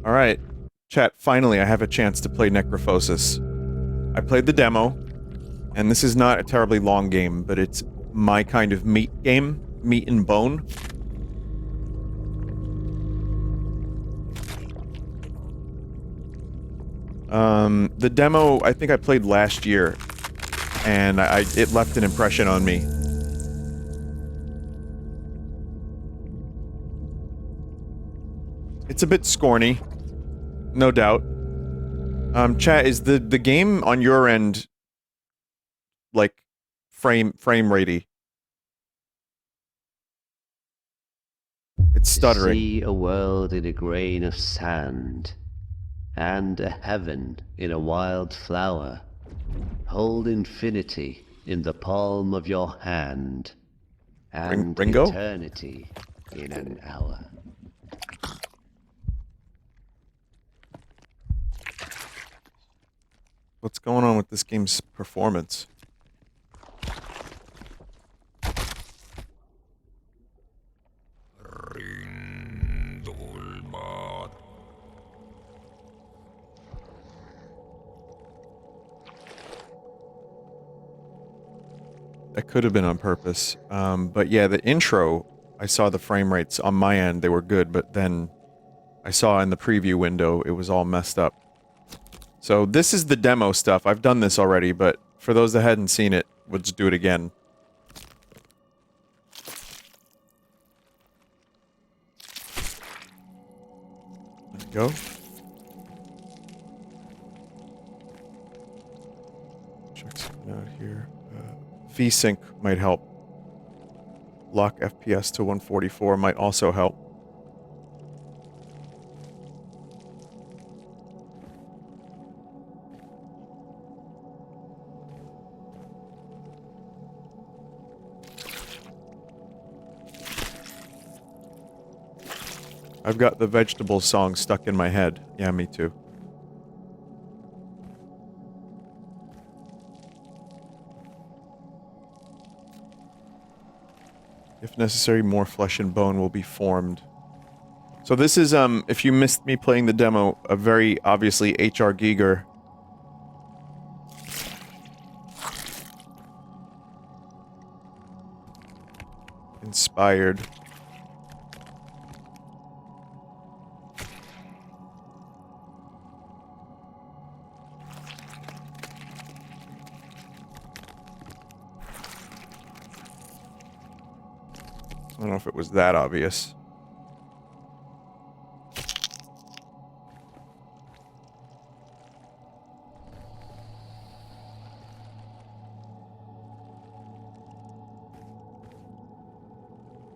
Alright, chat, finally I have a chance to play Necrophosis. I played the demo, and this is not a terribly long game, but it's my kind of meat game. Meat and bone. The demo, I think I played last year, and it left an impression on me. It's a bit scorny, no doubt. Chat, is the game on your end, like, frame ratey? It's stuttering. See a world in a grain of sand, and a heaven in a wild flower. Hold infinity in the palm of your hand, and Ringo? eternity in an hour. What's going on with this game's performance? That could have been on purpose. But yeah, the intro, I saw the frame rates on my end, they were good, but then I saw in the preview window, it was all messed up. So this is the demo stuff. I've done this already, but for those that hadn't seen it, we'll just do it again. There we go. Check something out here. VSync might help. Lock FPS to 144 might also help. I've got the Vegetables song stuck in my head. Yeah, me too. If necessary, more flesh and bone will be formed. So this is, if you missed me playing the demo, a very obviously H.R. Giger inspired. I don't know if it was that obvious.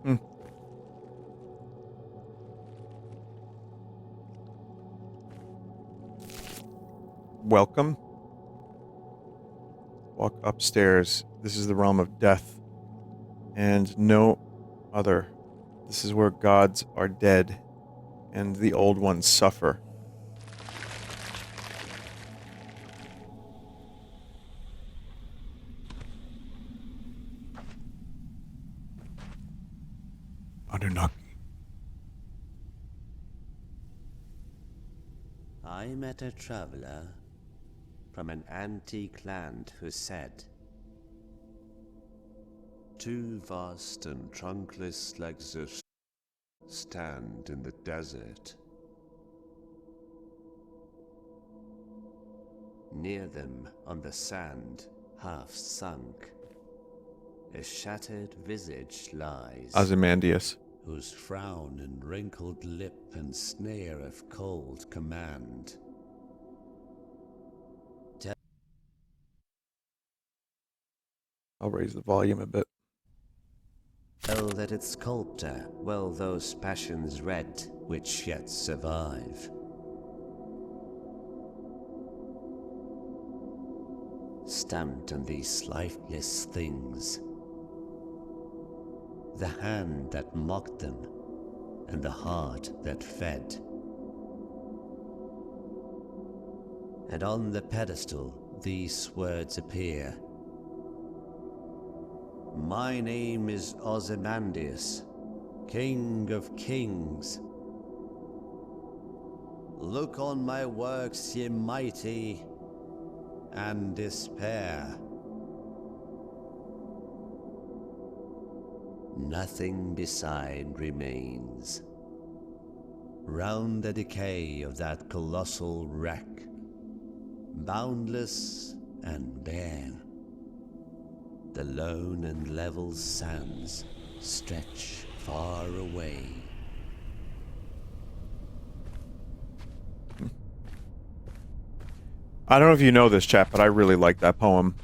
Hmm. Welcome. Walk upstairs. This is the realm of death. And no other. This is where gods are dead, and the old ones suffer. Anunnaki. I met a traveler from an antique land who said, "Two vast and trunkless legs of stand in the desert. Near them, on the sand, half sunk, a shattered visage lies, Ozymandias. whose frown and wrinkled lip and sneer of cold command. I'll raise the volume a bit. Tell that its sculptor well those passions read which yet survive. Stamped on these lifeless things, the hand that mocked them, and the heart that fed. And on the pedestal these words appear: "My name is Ozymandias, King of Kings. Look on my works, ye mighty, and despair. Nothing beside remains. Round the decay of that colossal wreck, boundless and bare, the lone and level sands stretch far away. I don't know if you know this, chat, but I really like that poem.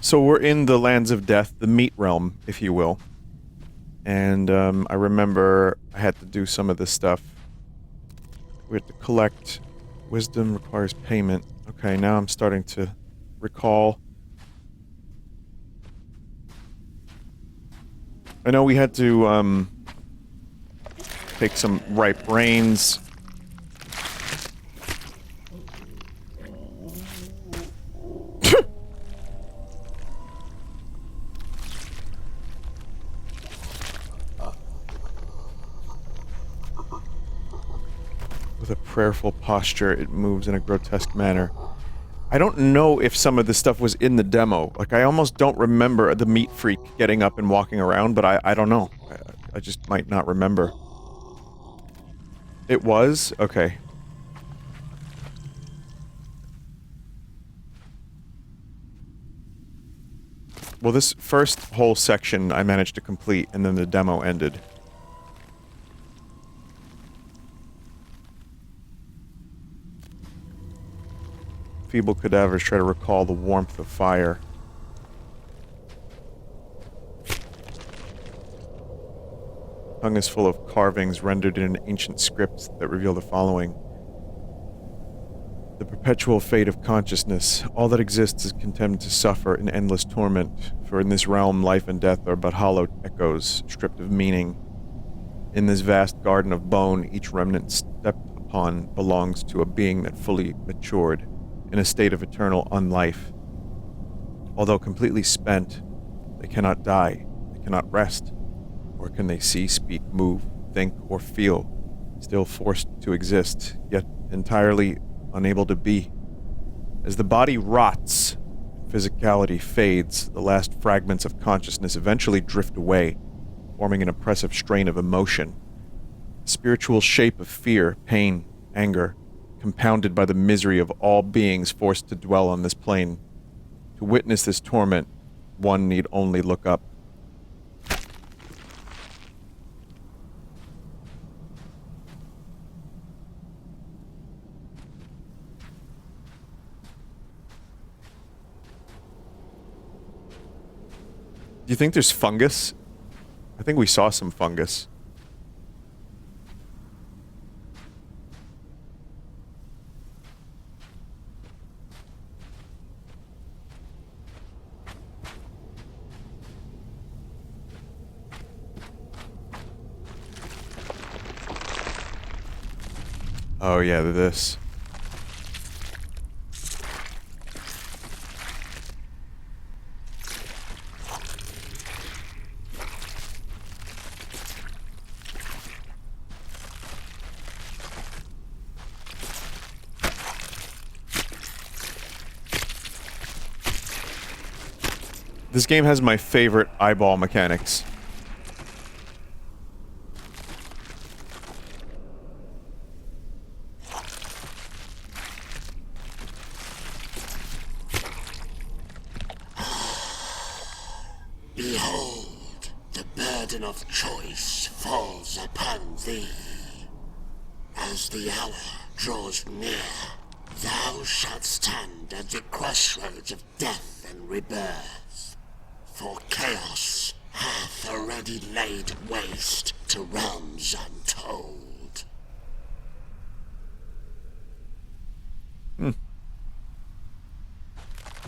So we're in the lands of death, the meat realm, if you will. And I remember I had to do some of this stuff. We had to collect. Wisdom requires payment. Okay, now I'm starting to recall. I know we had to take some ripe brains. With a prayerful posture, it moves in a grotesque manner. I don't know if some of this stuff was in the demo. Like, I almost don't remember the meat freak getting up and walking around, but I don't know. I just might not remember. It was? Okay. Well, this first whole section I managed to complete, and then the demo ended. Feeble cadavers try to recall the warmth of fire. Tongue is full of carvings rendered in an ancient script that reveal the following. The perpetual fate of consciousness. All that exists is condemned to suffer in endless torment, for in this realm life and death are but hollow echoes, stripped of meaning. In this vast garden of bone, each remnant stepped upon belongs to a being that fully matured, in a state of eternal unlife. Although completely spent, they cannot die, they cannot rest, nor can they see, speak, move, think, or feel, still forced to exist, yet entirely unable to be. As the body rots, physicality fades, the last fragments of consciousness eventually drift away, forming an oppressive strain of emotion. A spiritual shape of fear, pain, anger, compounded by the misery of all beings forced to dwell on this plane. To witness this torment, one need only look up. Do you think there's fungus? I think we saw some fungus. Oh yeah, this. This game has my favorite eyeball mechanics. Behold, the burden of choice falls upon thee. As the hour draws near, thou shalt stand at the crossroads of death and rebirth. For chaos hath already laid waste to realms untold.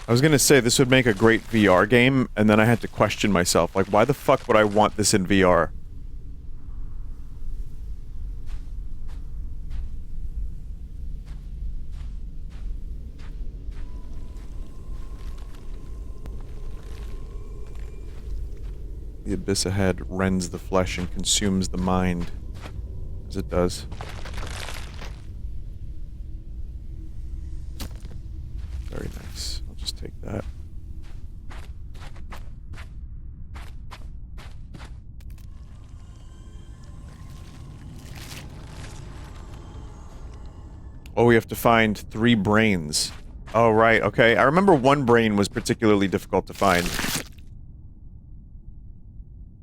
I was gonna say this would make a great VR game, and then I had to question myself, like, why the fuck would I want this in VR? The abyss ahead rends the flesh and consumes the mind, as it does. Very nice. I'll just take that. Oh, we have to find 3 brains. Oh, right, okay. I remember one brain was particularly difficult to find.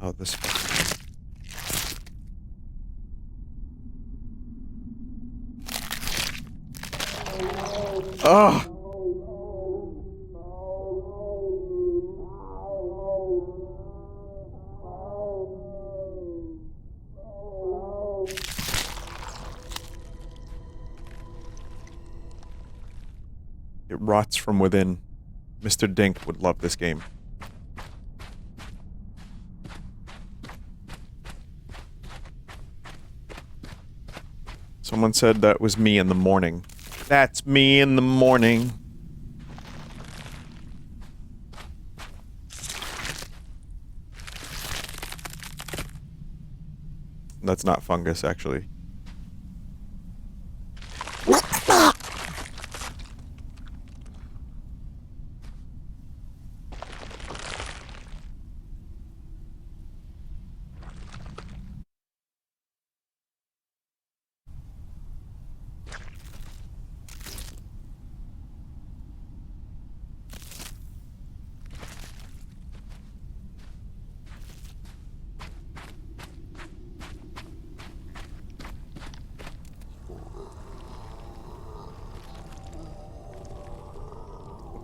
Oh, this one. Oh! It rots from within. Mr. Dink would love this game. Someone said that was me in the morning. That's me in the morning. That's not fungus, actually.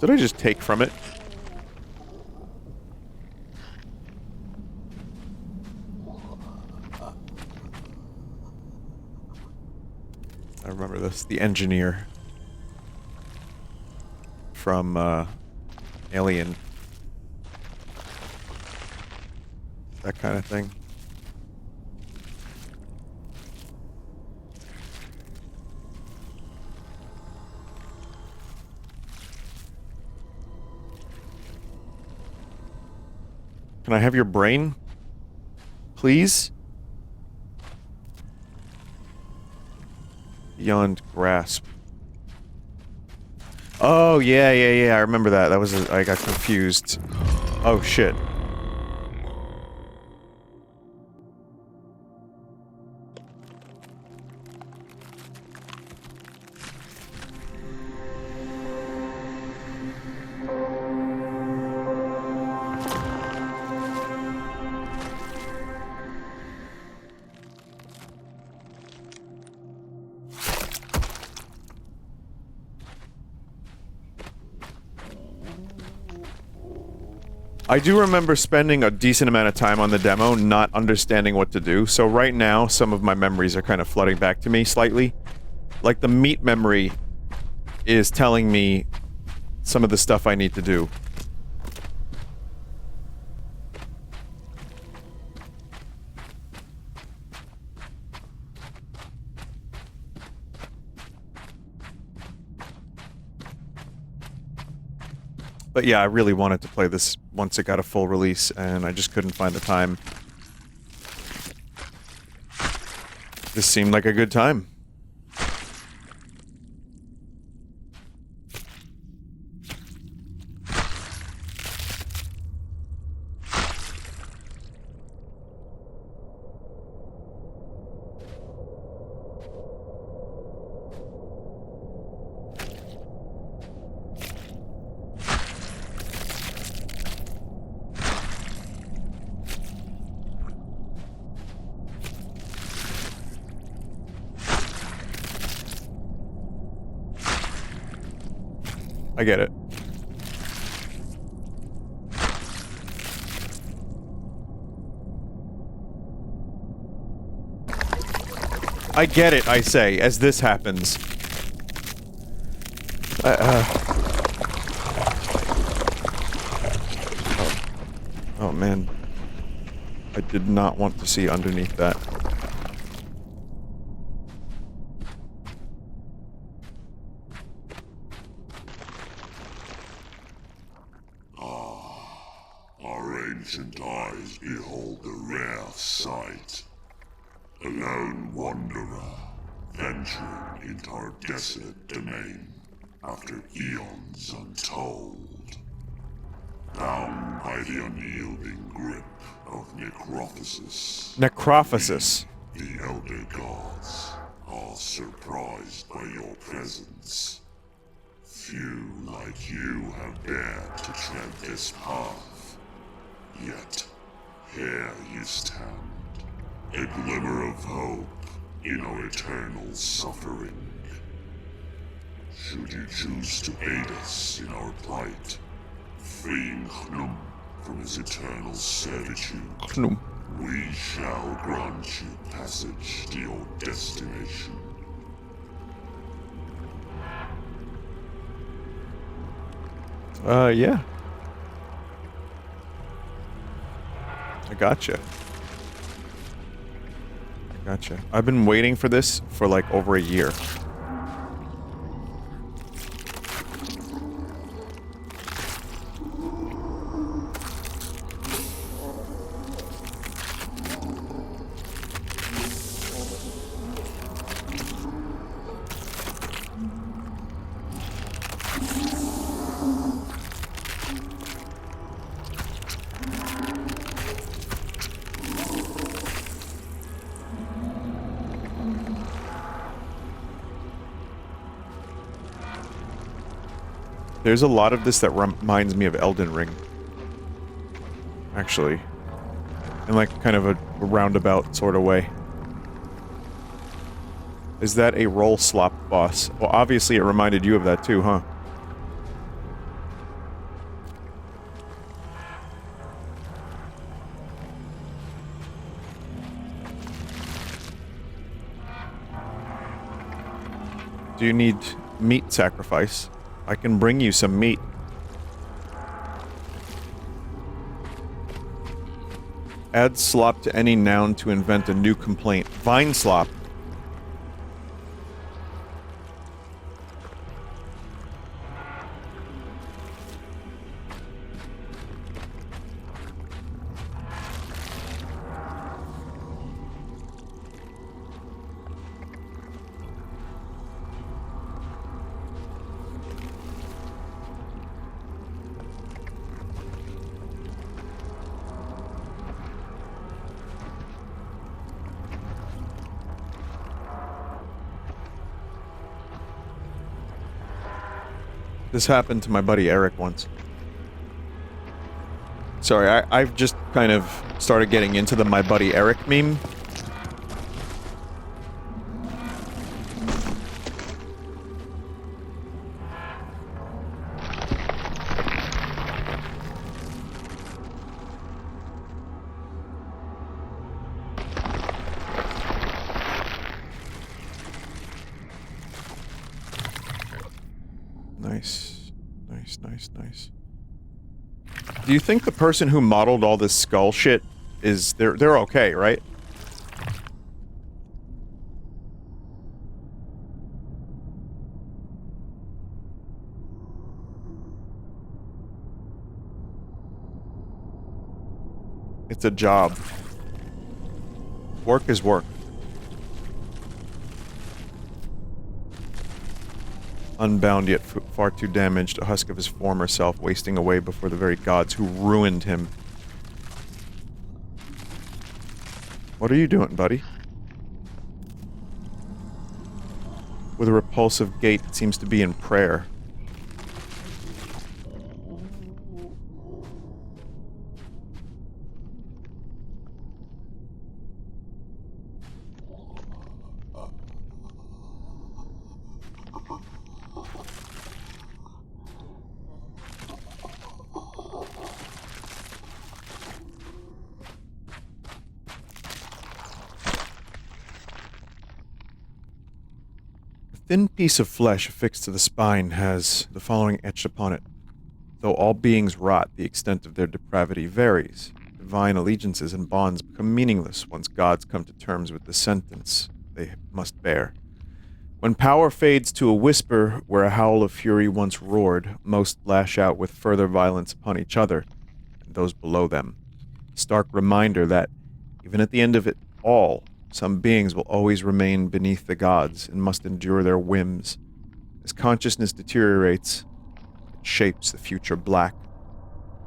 Did I just take from it? I remember this. The engineer from Alien. That kind of thing. Can I have your brain? Please? Beyond grasp. Oh, yeah, I remember that. That was I got confused. Oh, shit. I do remember spending a decent amount of time on the demo not understanding what to do, so right now some of my memories are kind of flooding back to me slightly. Like the meat memory is telling me some of the stuff I need to do. But yeah, I really wanted to play this once it got a full release, and I just couldn't find the time. This seemed like a good time. I get it. I get it, I say, as this happens. Oh man. I did not want to see underneath that. Our ancient eyes behold the rare sight. A lone wanderer, venturing into our desolate domain after eons untold. Bound by the unyielding grip of Necrophosis. Necrophosis. The Elder Gods are surprised by your presence. Few like you have dared to tread this path. Yet, here you stand, a glimmer of hope in our eternal suffering. Should you choose to aid us in our plight, freeing Hnum from his eternal servitude, Knum. we shall grant you passage to your destination. Yeah. I gotcha. I've been waiting for this for like over a year. There's a lot of this that reminds me of Elden Ring. Actually. In like kind of a roundabout sort of way. Is that a roll slop boss? Well, obviously it reminded you of that too, huh? Do you need meat sacrifice? I can bring you some meat. Add slop to any noun to invent a new complaint. Vineslop. This happened to my buddy Eric once. Sorry, I've just kind of started getting into the my buddy Eric meme. Nice. Do you think the person who modeled all this skull shit is... They're okay, right? It's a job. Work is work. Unbound yet far too damaged, a husk of his former self wasting away before the very gods who ruined him. What are you doing, buddy? With a repulsive gait, it seems to be in prayer. Thin piece of flesh affixed to the spine has the following etched upon it. Though all beings rot, the extent of their depravity varies. Divine allegiances and bonds become meaningless once gods come to terms with the sentence they must bear. When power fades to a whisper where a howl of fury once roared, most lash out with further violence upon each other and those below them. Stark reminder that, even at the end of it all, some beings will always remain beneath the gods and must endure their whims. As consciousness deteriorates, it shapes the future black.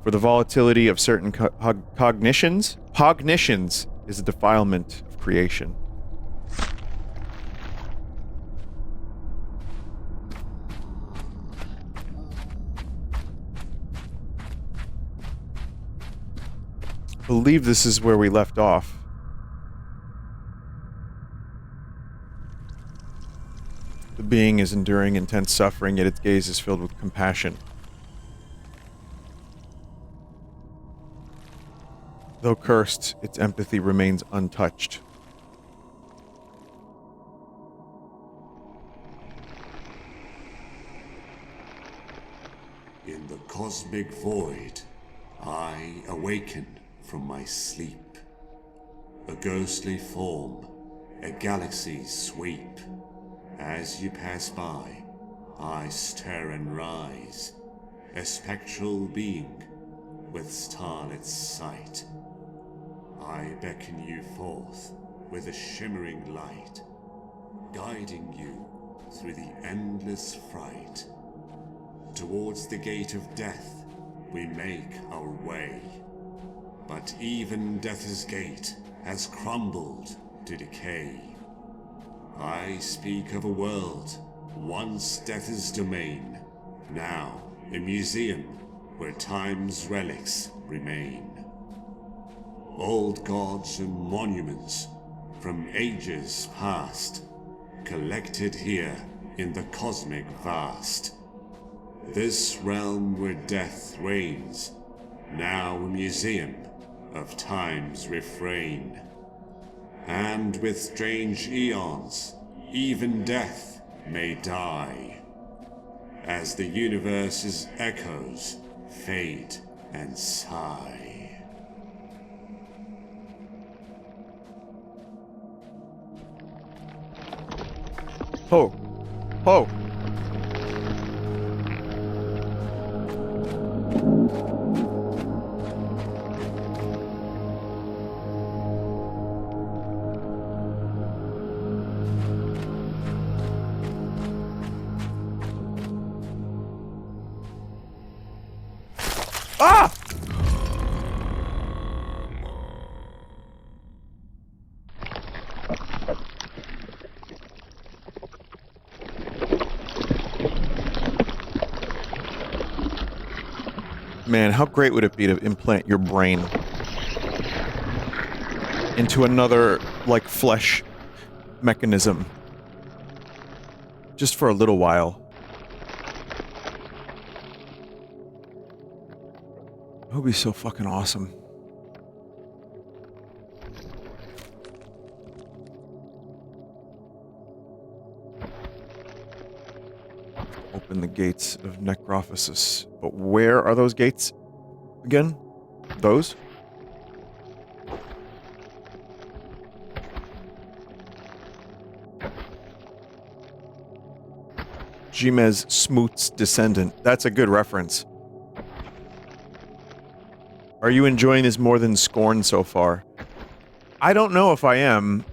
For the volatility of certain cognitions is a defilement of creation. I believe this is where we left off. The being is enduring intense suffering, yet its gaze is filled with compassion. Though cursed, its empathy remains untouched. In the cosmic void, I awaken from my sleep. A ghostly form, a galaxy's sweep. As you pass by, I stir and rise, a spectral being with starlit sight. I beckon you forth with a shimmering light, guiding you through the endless fright. Towards the gate of death we make our way, but even death's gate has crumbled to decay. I speak of a world, once death's domain, now a museum where time's relics remain. Old gods and monuments from ages past, collected here in the cosmic vast. This realm where death reigns, now a museum of time's refrain. And with strange eons, even death may die, as the universe's echoes fade and sigh. Ho! Ho! Ah! Man, how great would it be to implant your brain into another, like, flesh mechanism? Just for a little while. That would be so fucking awesome. Open the gates of Necrophosis. But where are those gates again? Those? Jimez Smoot's descendant. That's a good reference. Are you enjoying this more than Scorn so far? I don't know if I am.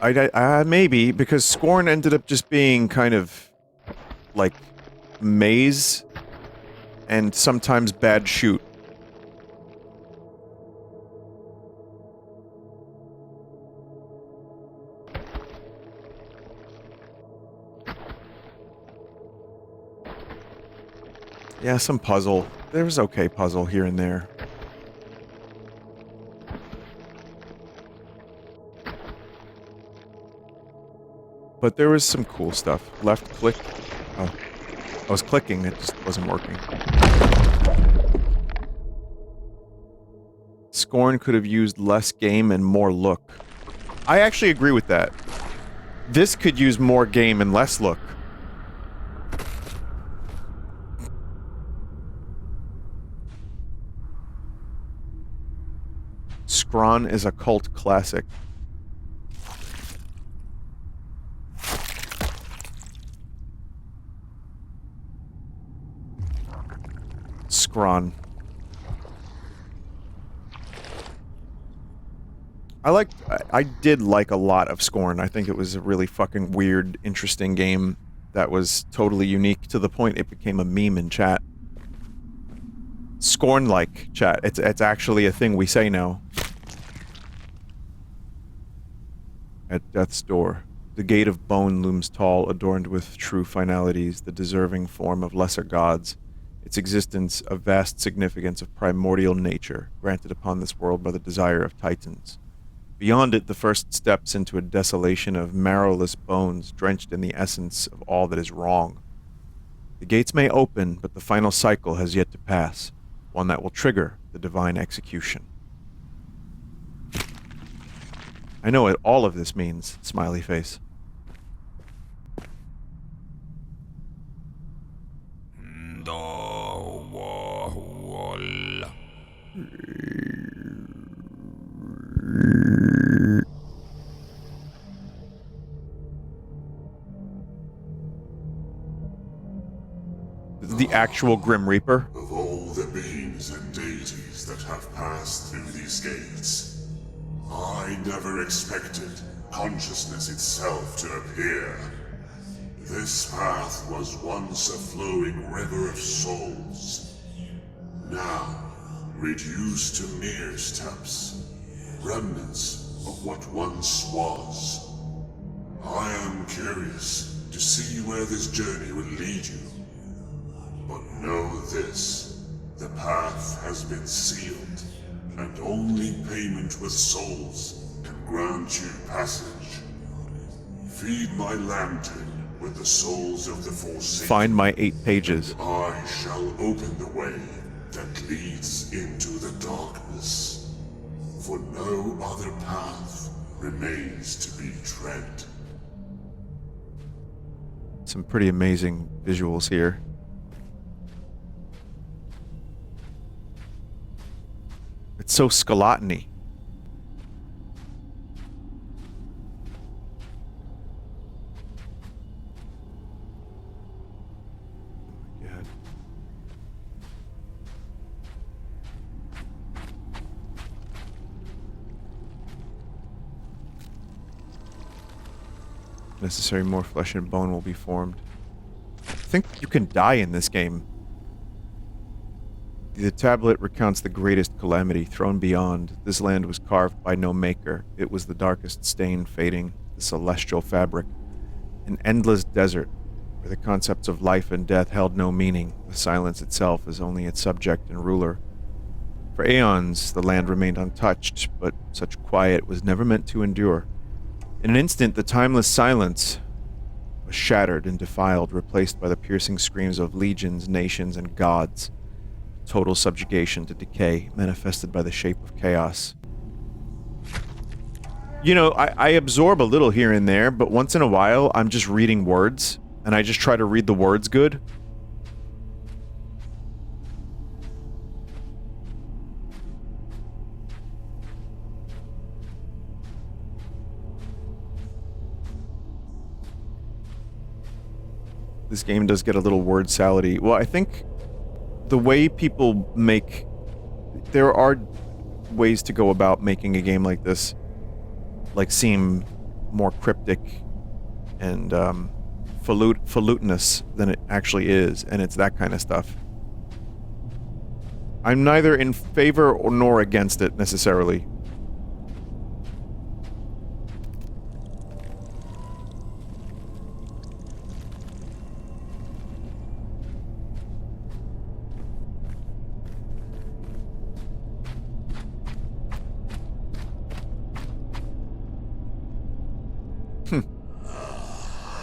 Maybe, because Scorn ended up just being kind of like maze and sometimes bad shoot. Yeah, some puzzle. There was okay puzzle here and there. But there was some cool stuff. Left click. Oh. I was clicking, it just wasn't working. Scorn could have used less game and more look. I actually agree with that. This could use more game and less look. Scorn is a cult classic. Scorn. I did like a lot of Scorn. I think it was a really fucking weird, interesting game that was totally unique to the point it became a meme in chat. Scorn-like chat. It's actually a thing we say now. At death's door, the gate of bone looms tall, adorned with true finalities, the deserving form of lesser gods, its existence of vast significance of primordial nature, granted upon this world by the desire of titans. Beyond it, the first steps into a desolation of marrowless bones, drenched in the essence of all that is wrong. The gates may open, but the final cycle has yet to pass, one that will trigger the divine execution. I know what all of this means, smiley face. This is the actual Grim Reaper. Of all the beings and deities that have passed through these gates, I never expected consciousness itself to appear. This path was once a flowing river of souls. Now, reduced to mere steps, remnants of what once was. I am curious to see where this journey will lead you. But know this, the path has been sealed, and only payment with souls can grant you passage. Feed my lantern with the souls of the forsaken. Find my 8 pages. I shall open the way that leads into the darkness, for no other path remains to be tread. Some pretty amazing visuals here. It's so skeleton-y. Oh my God. Necessary, more flesh and bone will be formed. I think you can die in this game. The tablet recounts the greatest calamity thrown beyond. This land was carved by no maker. It was the darkest stain fading, the celestial fabric. An endless desert, where the concepts of life and death held no meaning. The silence itself is only its subject and ruler. For aeons, the land remained untouched, but such quiet was never meant to endure. In an instant, the timeless silence was shattered and defiled, replaced by the piercing screams of legions, nations, and gods. Total subjugation to decay, manifested by the shape of chaos. You know, I absorb a little here and there, but once in a while, I'm just reading words, and I just try to read the words good. This game does get a little word salad-y. Well, I think the way people make... There are ways to go about making a game like this, like, seem more cryptic and falutinous than it actually is, and it's that kind of stuff. I'm neither in favor nor against it, necessarily.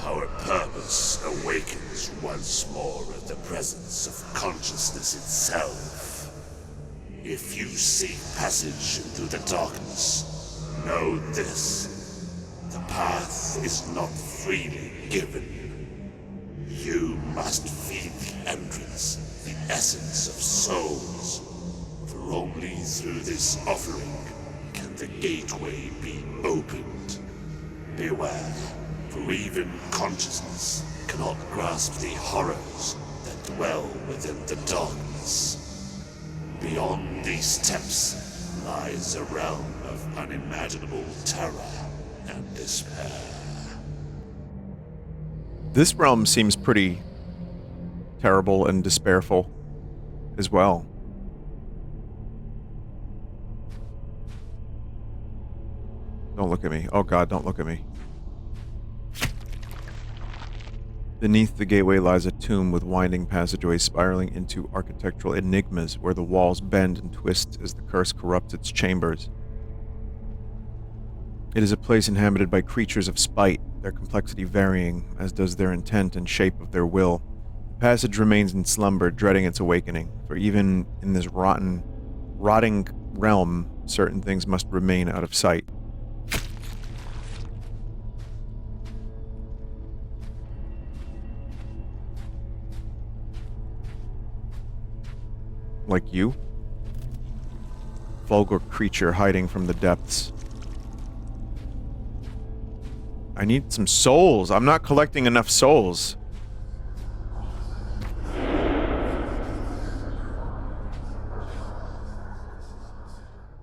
Our purpose awakens once more at the presence of consciousness itself. If you seek passage into the darkness, know this. The path is not freely given. You must feed the entrance, the essence of souls. For only through this offering can the gateway be opened. Beware. For even consciousness cannot grasp the horrors that dwell within the darkness. Beyond these steps lies a realm of unimaginable terror and despair. This realm seems pretty terrible and despairful as well. Don't look at me. Oh god, don't look at me. Beneath the gateway lies a tomb with winding passageways spiraling into architectural enigmas where the walls bend and twist as the curse corrupts its chambers. It is a place inhabited by creatures of spite, their complexity varying, as does their intent and shape of their will. The passage remains in slumber, dreading its awakening, for even in this rotting realm, certain things must remain out of sight. Like you? Vulgar creature hiding from the depths. I need some souls. I'm not collecting enough souls.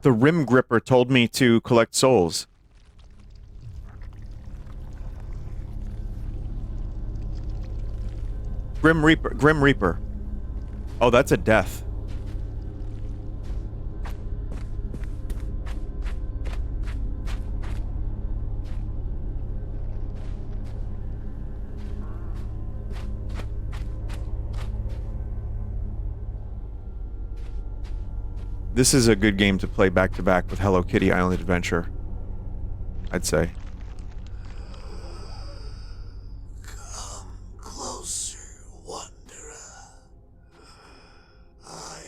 The Rim Gripper told me to collect souls. Grim Reaper. Oh, that's a death. This is a good game to play back-to-back with Hello Kitty Island Adventure, I'd say. Come closer, wanderer. I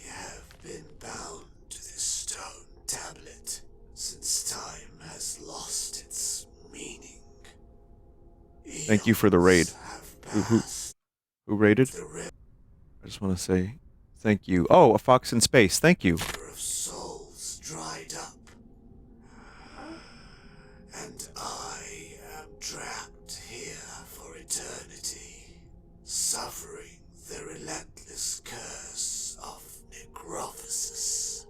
have been bound to this stone tablet since time has lost its meaning. Thank you for the raid. Who raided? The I just want to say thank you. Oh, a fox in space. Thank you. river of souls dried up, and I am trapped here for eternity, suffering the relentless curse of Necrophosis.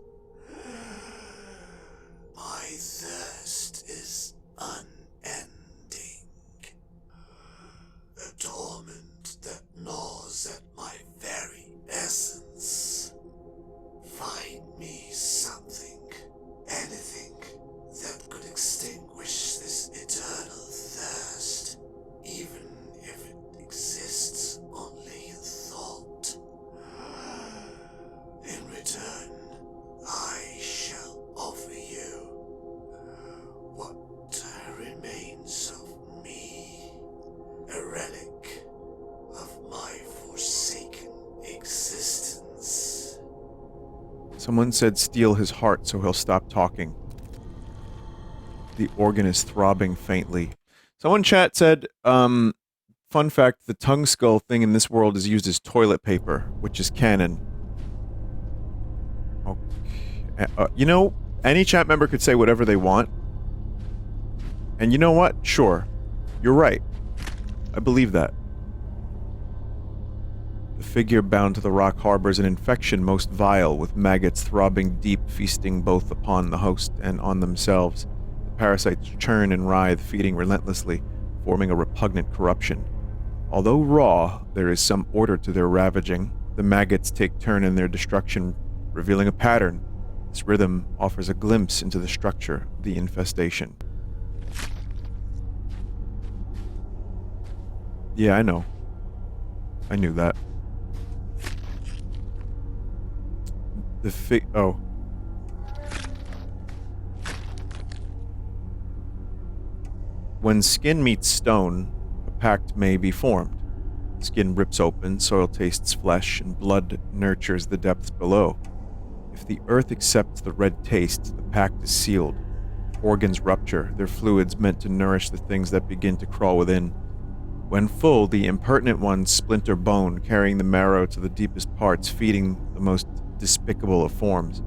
My thirst is unending, a torment that gnaws at my very essence. Find me something, anything, that could extinguish this eternal thirst, even if it exists only in thought. In return, I shall offer you what remains of me, a relic of my forsaken existence. Someone said steal his heart so he'll stop talking. The organ is throbbing faintly. Someone chat said, fun fact, the tongue skull thing in this world is used as toilet paper, which is canon. Okay. You know, any chat member could say whatever they want. And you know what? Sure. You're right. I believe that. The figure bound to the rock harbors an infection most vile, with maggots throbbing deep, feasting both upon the host and on themselves. The parasites churn and writhe, feeding relentlessly, forming a repugnant corruption. Although raw, there is some order to their ravaging. The maggots take turn in their destruction, revealing a pattern. This rhythm offers a glimpse into the structure of the infestation. Yeah, I know. I knew that. Oh. When skin meets stone, a pact may be formed. Skin rips open, soil tastes flesh, and blood nurtures the depths below. If the earth accepts the red taste, the pact is sealed. Organs rupture, their fluids meant to nourish the things that begin to crawl within. When full, the impertinent ones splinter bone, carrying the marrow to the deepest parts, feeding the most despicable of forms.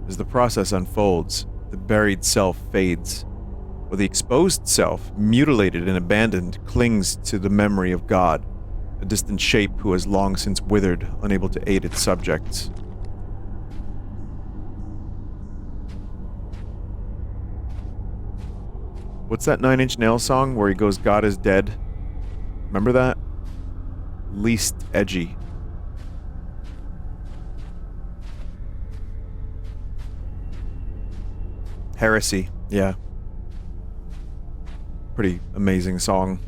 As the process unfolds, the buried self fades, while the exposed self, mutilated and abandoned, clings to the memory of God, a distant shape who has long since withered, unable to aid its subjects. What's that Nine Inch Nails song where he goes, God is dead? Remember that? Least edgy. Heresy, yeah. Pretty amazing song.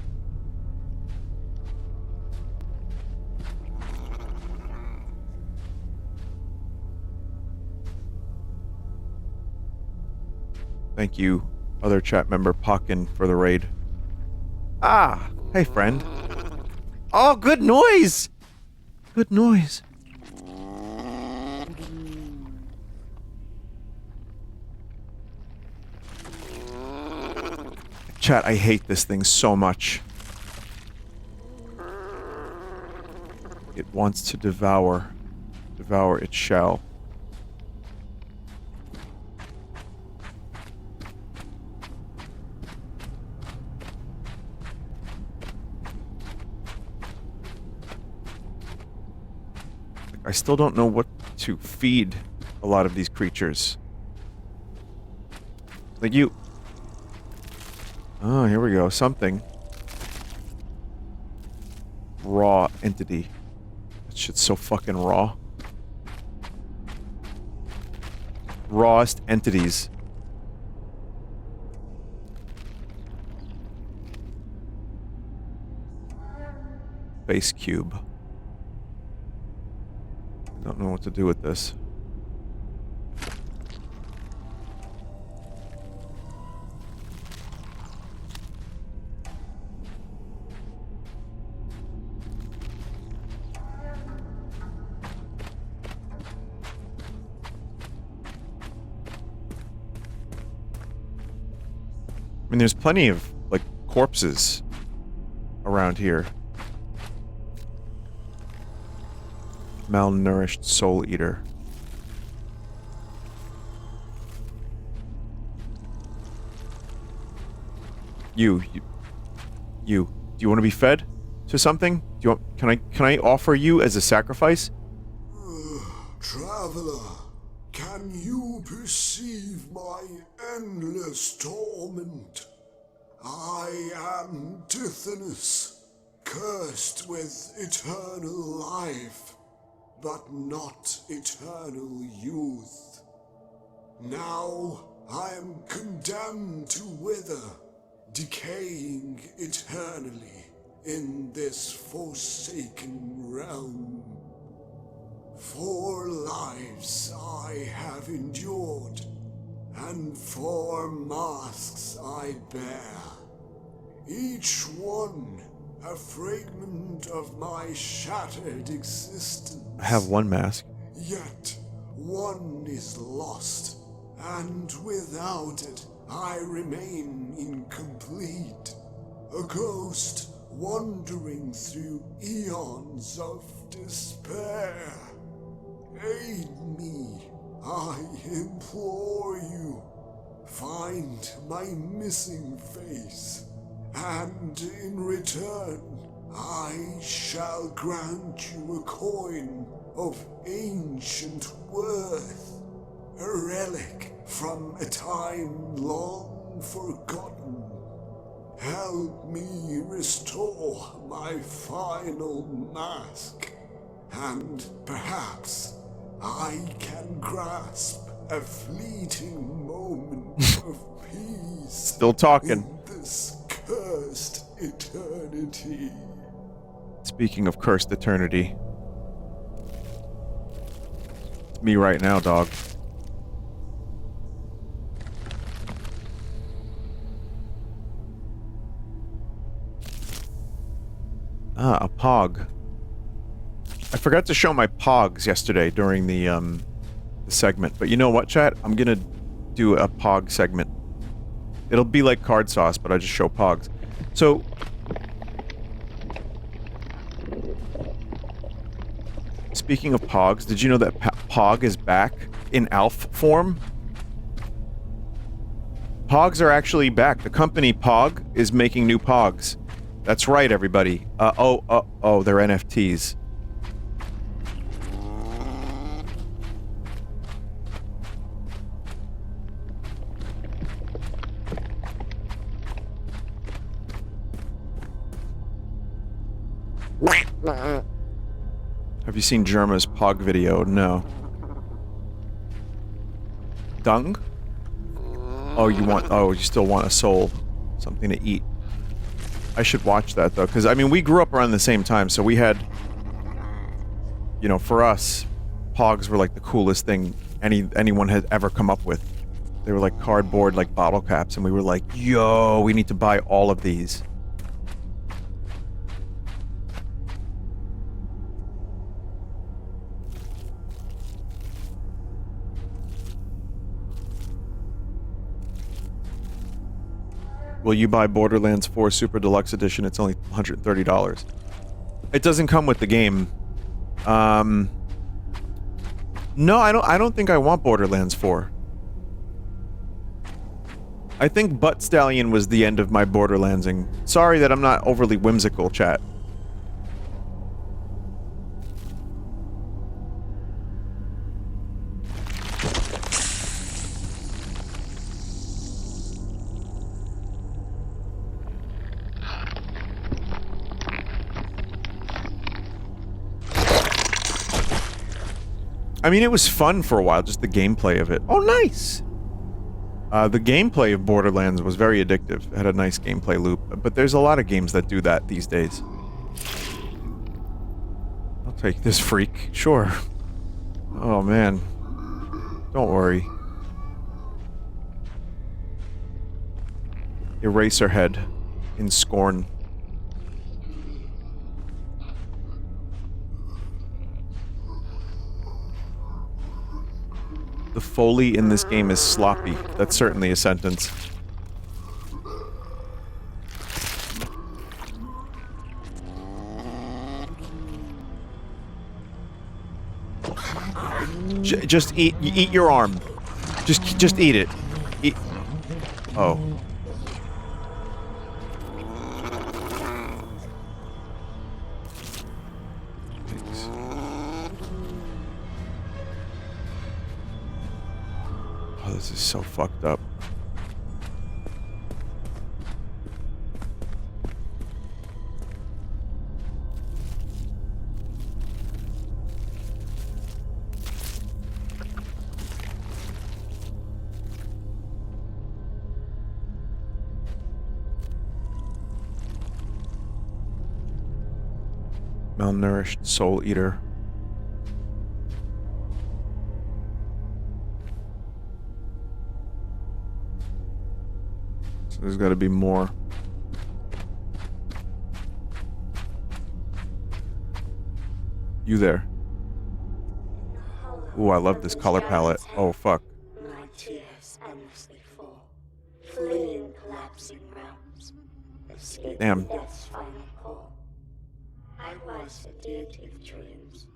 Thank you, other chat member Pokken, for the raid. Ah, hey friend. Oh, good noise! Good noise. Chat, I hate this thing so much. It wants to devour. Devour it shall. I still don't know what to feed a lot of these creatures. Like you... Oh, here we go. Something. Raw entity. That shit's so fucking raw. Rawest entities. Base cube. I don't know what to do with this. I mean, there's plenty of, like, corpses around here. Malnourished soul eater. You. Do you want to be fed to something? Do you want, can I offer you as a sacrifice? Traveler, can you perceive my endless torment? I am Tithonus, cursed with eternal life, but not eternal youth. Now I am condemned to wither, decaying eternally in this forsaken realm. 4 lives I have endured, and 4 masks I bear. Each one a fragment of my shattered existence. I have 1 mask. Yet one is lost, and without it I remain incomplete. A ghost wandering through eons of despair. Aid me, I implore you. Find my missing face, and in return I shall grant you a coin of ancient worth, a relic from a time long forgotten. Help me restore my final mask, and perhaps I can grasp a fleeting moment of peace. Still talking. In this cursed eternity. Speaking of cursed eternity. It's me right now, dog. Ah, a pog. I forgot to show my pogs yesterday during the segment, but you know what, chat? I'm gonna do a pog segment. It'll be like card sauce, but I just show pogs. So, speaking of pogs, did you know that pog is back in ALF form? Pogs are actually back. The company Pog is making new pogs. That's right, everybody. Oh, they're NFTs. Have you seen Germa's Pog video? No. Dung? Oh, you still want a soul. Something to eat. I should watch that, though, because, I mean, we grew up around the same time, so we had... You know, for us, Pogs were like the coolest thing anyone had ever come up with. They were like cardboard, like bottle caps, and we were like, yo, we need to buy all of these. Will you buy Borderlands 4 Super Deluxe Edition? It's only $130. It doesn't come with the game. No, I don't think I want Borderlands 4. I think Butt Stallion was the end of my Borderlandsing. Sorry that I'm not overly whimsical, chat. I mean, it was fun for a while, just the gameplay of it. Oh, nice! The gameplay of Borderlands was very addictive. It had a nice gameplay loop, but there's a lot of games that do that these days. I'll take this freak, sure. Oh, man. Don't worry. Eraserhead in Scorn. The Foley in this game is sloppy. That's certainly a sentence. Just eat your arm. Just eat it. Eat. Oh. Oh, this is so fucked up. Malnourished soul eater. So there's got to be more. You there? Ooh, I love this color palette. Oh, fuck. My tears endlessly fall, fleeing collapsing realms, escaping Damn. death's final call. I was a deity of dreams,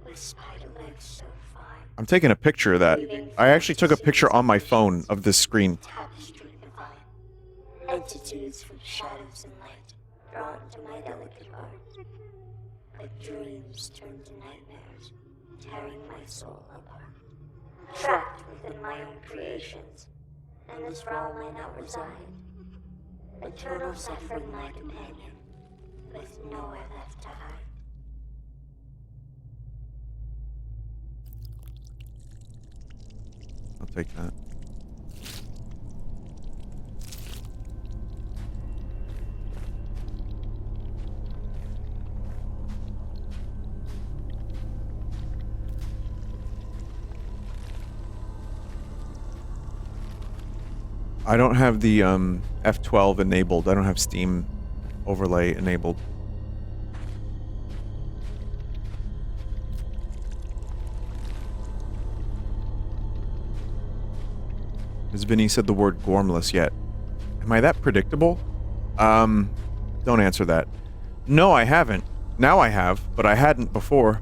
with spider legs so fine, I'm taking a picture of that. I actually took a picture on my phone of this screen. tapestry divine. Entities from shadows and light, drawn to my delicate heart. But dreams turn to nightmares, tearing my soul apart. Trapped within my own creations, in this realm I now reside. Eternal suffering my companion, with nowhere left to hide. I'll take that. I don't have the F12 enabled. I don't have Steam overlay enabled. Has Vinny said the word gormless yet? Am I that predictable? Don't answer that. No, I haven't. Now I have, but I hadn't before.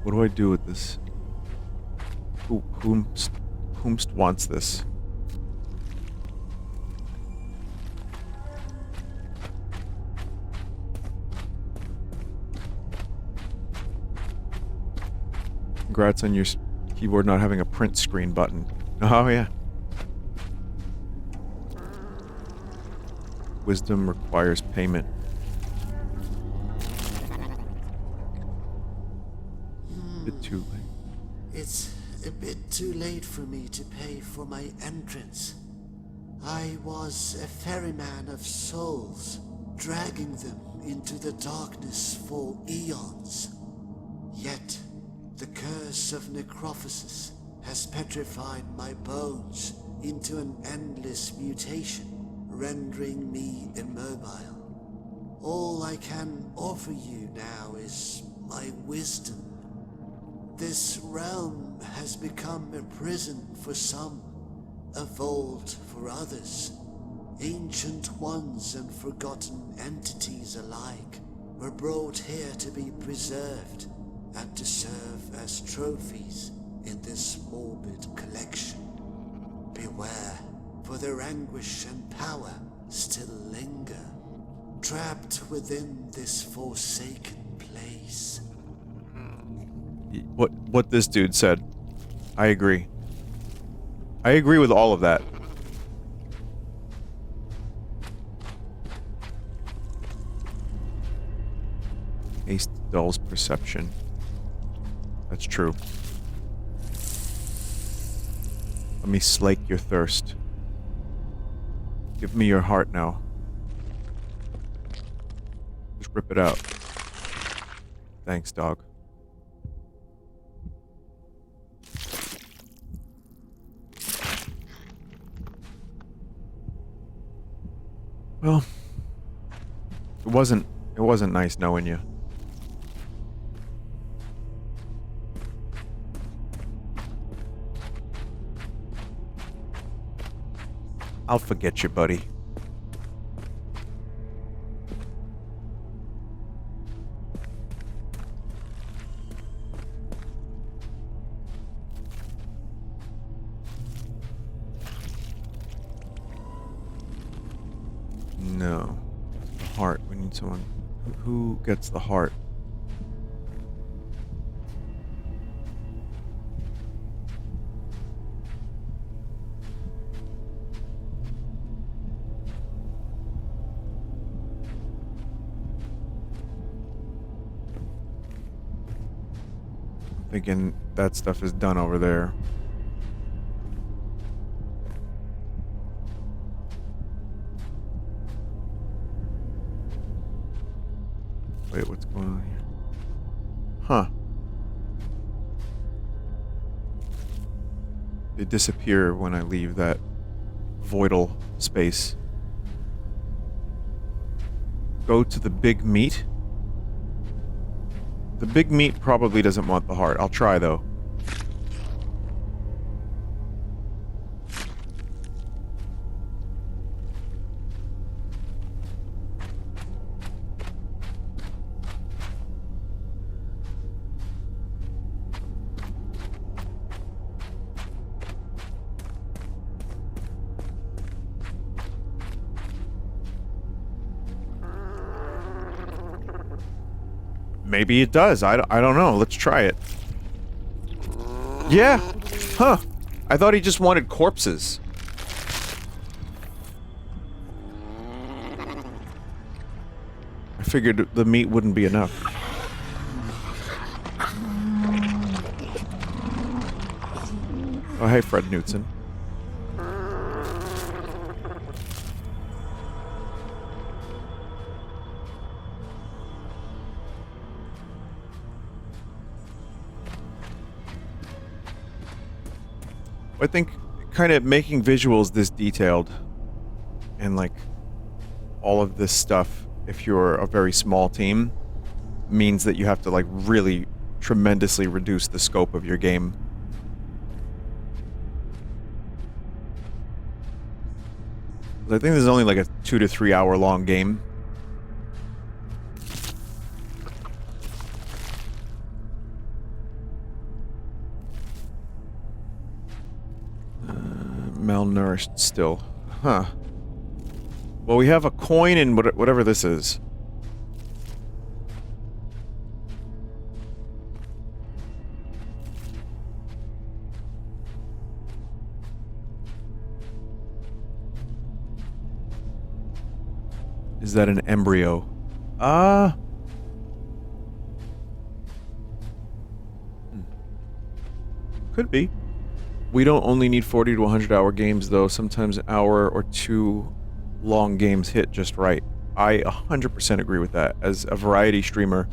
What do I do with this? Whomst wants this? Congrats on your keyboard not having a print screen button. Oh, yeah. Wisdom requires payment. Bit too late. It's a bit too late for me to pay for my entrance. I was a ferryman of souls, dragging them into the darkness for eons. Yet, the curse of Necrophosis has petrified my bones into an endless mutation, rendering me immobile. All I can offer you now is my wisdom. This realm has become a prison for some, a vault for others. Ancient ones and forgotten entities alike were brought here to be preserved and to serve as trophies in this morbid collection. Beware, for their anguish and power still linger, trapped within this forsaken place. What this dude said. I agree. I agree with all of that. Haste dulls perception. That's true. Let me slake your thirst. Give me your heart now. Just rip it out. Thanks, dog. Well, it wasn't nice knowing you. I'll forget you, buddy. No. The heart. We need someone. Who gets the heart? I'm thinking that stuff is done over there. Wait, what's going on here? Huh. They disappear when I leave that voidal space. Go to the big meat? The big meat probably doesn't want the heart. I'll try, though. Maybe it does. I don't know. Let's try it. Yeah. Huh. I thought he just wanted corpses. I figured the meat wouldn't be enough. Oh, hey, Fred Knutson. I think kind of making visuals this detailed and like all of this stuff, if you're a very small team, means that you have to like really tremendously reduce the scope of your game. I think this is only like a 2 to 3 hour long game. Malnourished still. Huh. Well, we have a coin and whatever this is. Is that an embryo? Could be. We don't only need 40 to 100 hour games though. Sometimes an hour or two long games hit just right. I 100% agree with that. As a variety streamer,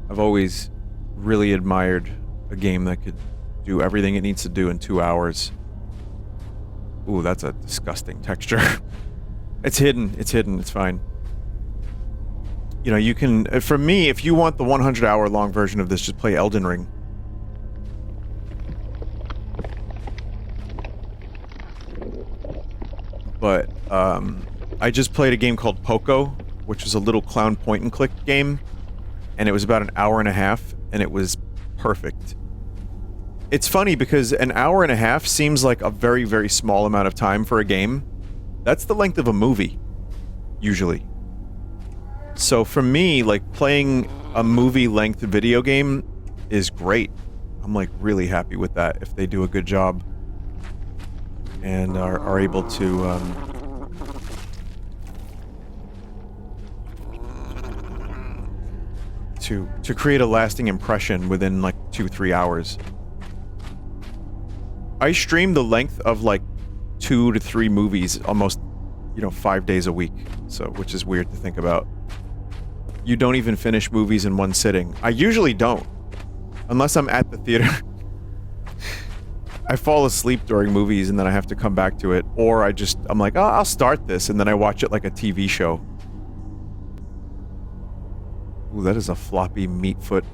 I've always really admired a game that could do everything it needs to do in 2 hours. Ooh, that's a disgusting texture. It's hidden. It's hidden. It's fine. You know, you can... For me, if you want the 100-hour long version of this, just play Elden Ring. But, I just played a game called Poco, which was a little clown point-and-click game, and it was about an hour and a half, and it was perfect. It's funny because an hour and a half seems like a very, very small amount of time for a game. That's the length of a movie, usually. So for me, like, playing a movie-length video game is great. I'm, like, really happy with that if they do a good job and are able to, to create a lasting impression within, like, 2-3 hours. I stream the length of, like, 2 to 3 movies almost, you know, 5 days a week, so, which is weird to think about. You don't even finish movies in one sitting. I usually don't, unless I'm at the theater. I fall asleep during movies and then I have to come back to it, or I'm like, oh, I'll start this, and then I watch it like a TV show. Ooh, that is a floppy meat foot.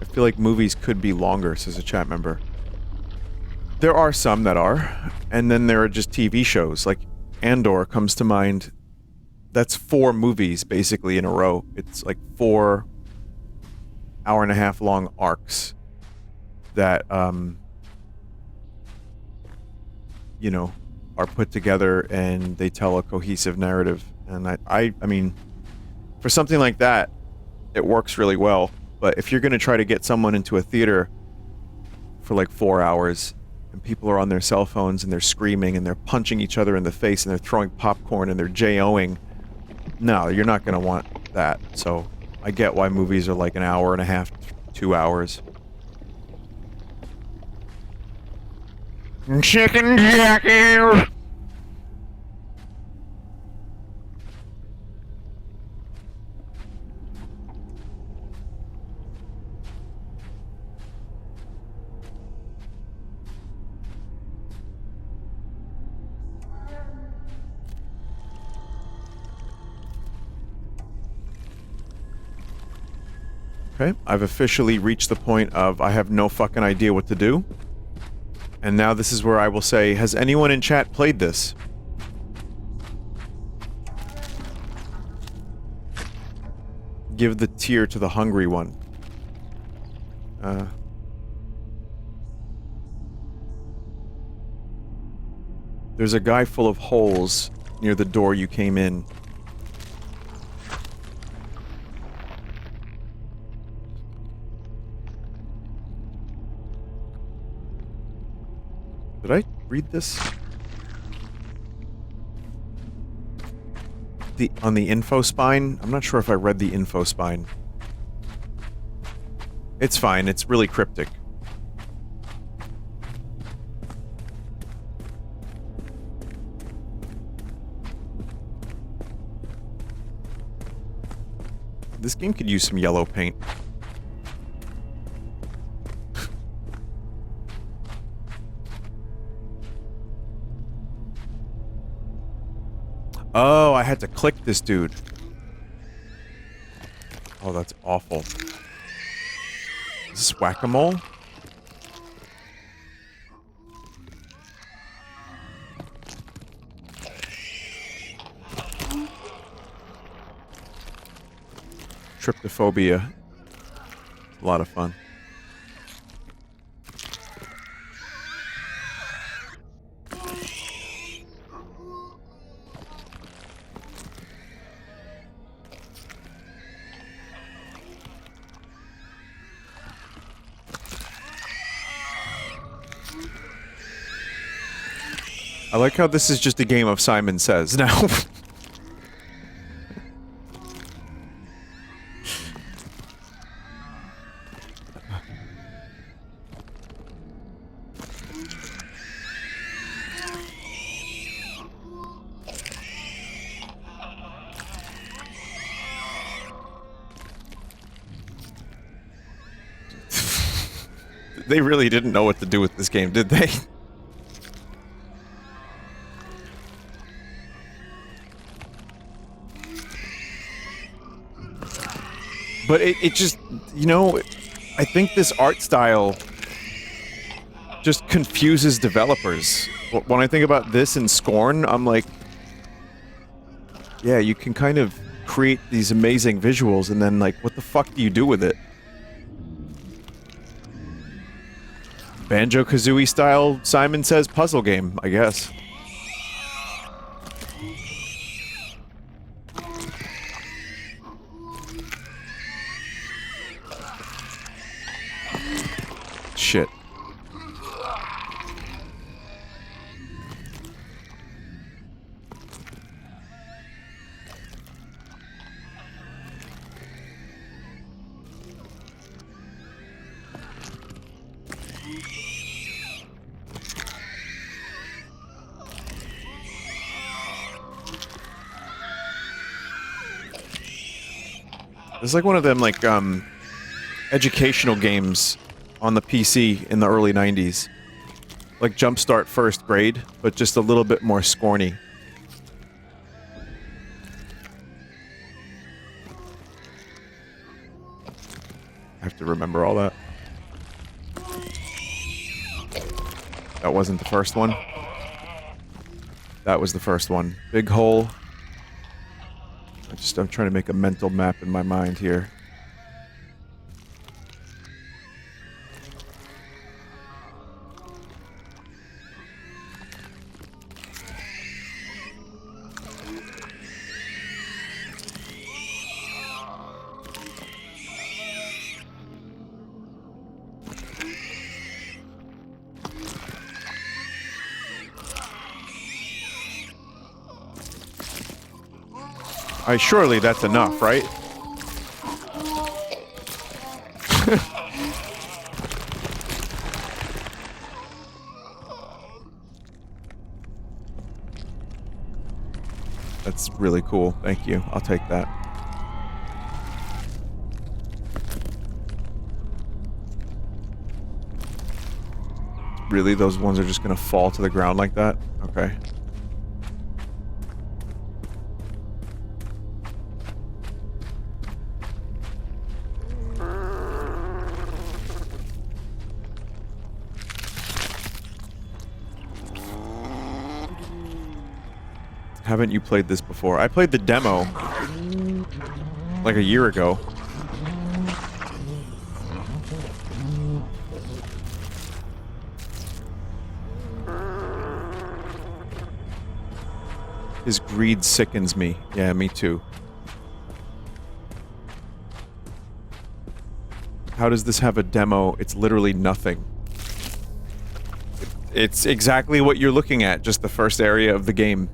I feel like movies could be longer, says a chat member. There are some that are, and then there are just TV shows, like Andor comes to mind. That's 4 movies, basically, in a row. It's like 4 hour-and-a-half long arcs that, you know, are put together and they tell a cohesive narrative. And I mean, for something like that, it works really well. But if you're going to try to get someone into a theater for like 4 hours and people are on their cell phones and they're screaming and they're punching each other in the face and they're throwing popcorn and they're J-O-ing, no, you're not going to want that. So I get why movies are like an hour and a half, 2 hours. Chicken Jackie! Okay, I've officially reached the point of I have no fucking idea what to do. And now this is where I will say, has anyone in chat played this? Give the tear to the hungry one. There's a guy full of holes near the door you came in. Did I read this? On the info spine? I'm not sure if I read the info spine. It's fine, it's really cryptic. This game could use some yellow paint. Oh, I had to click this dude. Oh, that's awful. Is this whack-a-mole? Tryptophobia. A lot of fun. I like how this is just a game of Simon Says now. They really didn't know what to do with this game, did they? But it just, you know, I think this art style just confuses developers. When I think about this in Scorn, I'm like, yeah, you can kind of create these amazing visuals and then, like, what the fuck do you do with it? Banjo-Kazooie style Simon Says puzzle game, I guess. Shit. It's like one of them, like, educational games on the PC in the early 90s. Like Jumpstart First Grade, but just a little bit more scorny. I have to remember all that. That wasn't the first one. That was the first one. Big hole. I'm trying to make a mental map in my mind here. Surely that's enough, right? That's really cool. Thank you. I'll take that. Really? Those ones are just gonna fall to the ground like that? Okay. Haven't you played this before? I played the demo like a year ago. His greed sickens me. Yeah, me too. How does this have a demo? It's literally nothing. It's exactly what you're looking at, just the first area of the game.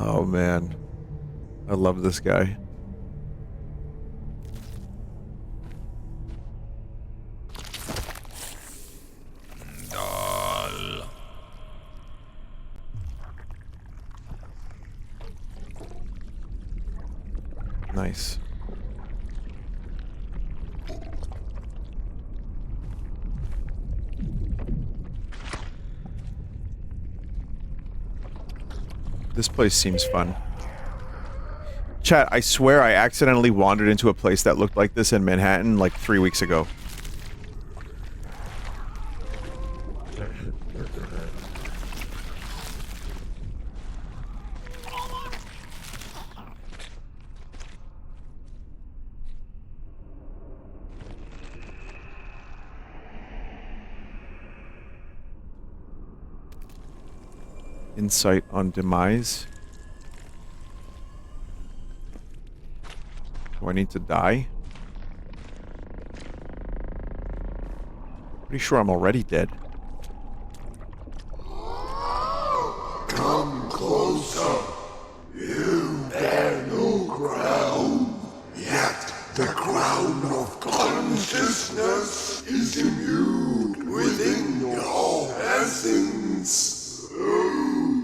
Oh man, I love this guy. Nice. This place seems fun. Chat, I swear I accidentally wandered into a place that looked like this in Manhattan like 3 weeks ago. Insight on demise. Do I need to die? Pretty sure I'm already dead. Come closer. You bear no crown, yet the crown of consciousness is imbued within your essence.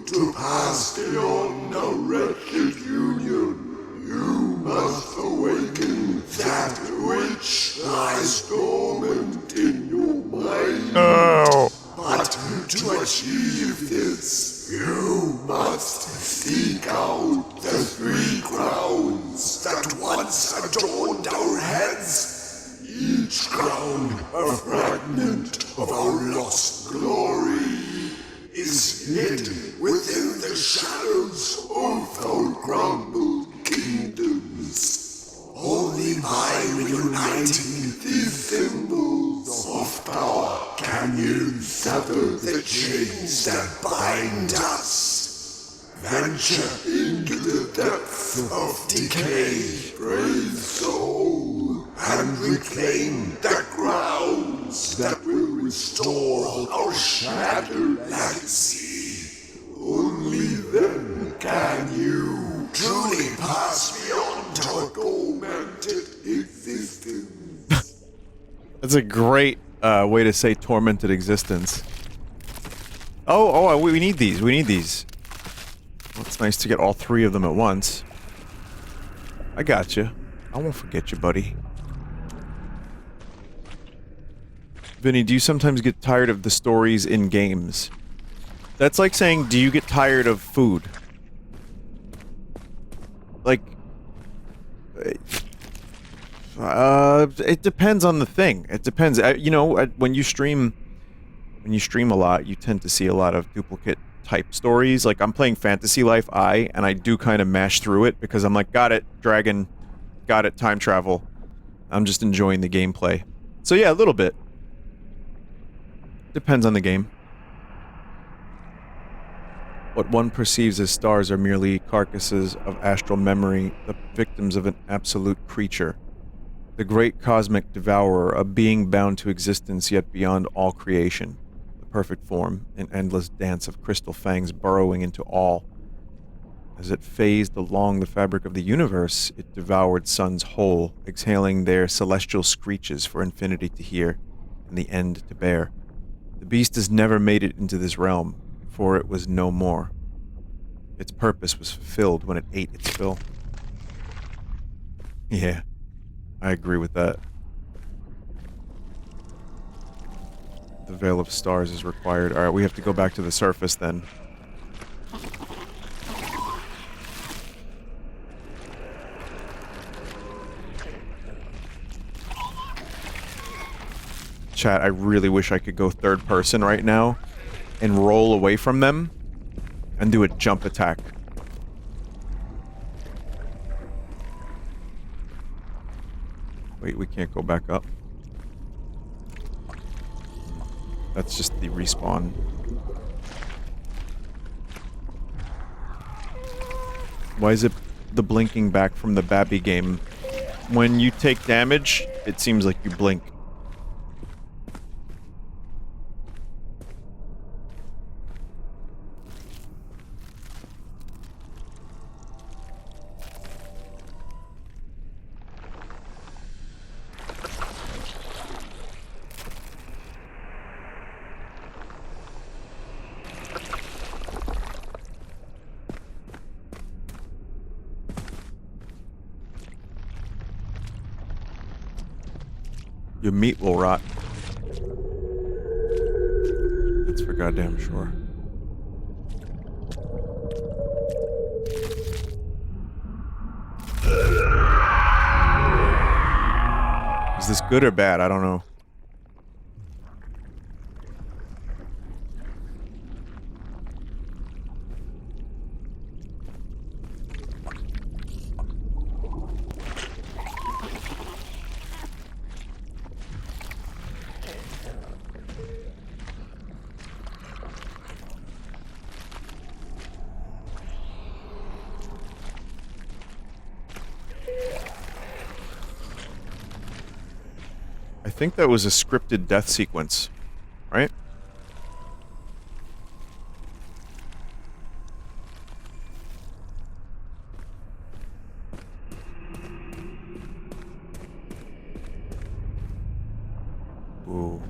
To pass beyond a wretched union, you must awaken that which lies dormant in your mind. Oh. But to achieve this, you must seek out the 3 crowns that once adorned our heads. Each crown a fragment of our lost glory is hidden within the shadows of our crumbled kingdoms. Only by reuniting these symbols of power can you sever the chains that bind us. Venture into the depths of decay, brave soul, and reclaim the grounds that will restore our shattered legacy. Only then can you truly pass beyond our tormented existence. That's a great way to say tormented existence. Oh, we need these. We need these. Well, it's nice to get all 3 of them at once. I got you. I won't forget you, buddy. Vinny, do you sometimes get tired of the stories in games? That's like saying, do you get tired of food? Like... it depends on the thing. It depends. You know, when you stream a lot, you tend to see a lot of duplicate type stories. Like, I'm playing Fantasy Life I, and I do kind of mash through it because I'm like, got it, dragon, got it, time travel. I'm just enjoying the gameplay. So yeah, a little bit. Depends on the game. What one perceives as stars are merely carcasses of astral memory, the victims of an absolute creature. The great cosmic devourer, a being bound to existence yet beyond all creation. The perfect form, an endless dance of crystal fangs burrowing into all. As it phased along the fabric of the universe, it devoured suns whole, exhaling their celestial screeches for infinity to hear, and the end to bear. The beast has never made it into this realm, for it was no more. Its purpose was fulfilled when it ate its fill. Yeah, I agree with that. The Veil of Stars is required. Alright, we have to go back to the surface then. Chat, I really wish I could go third person right now and roll away from them and do a jump attack. Wait, we can't go back up. That's just the respawn. Why is it the blinking back from the Babby game? When you take damage, it seems like you blink. Your meat will rot. That's for goddamn sure. Is this good or bad? I don't know. I think that was a scripted death sequence, right? Ooh.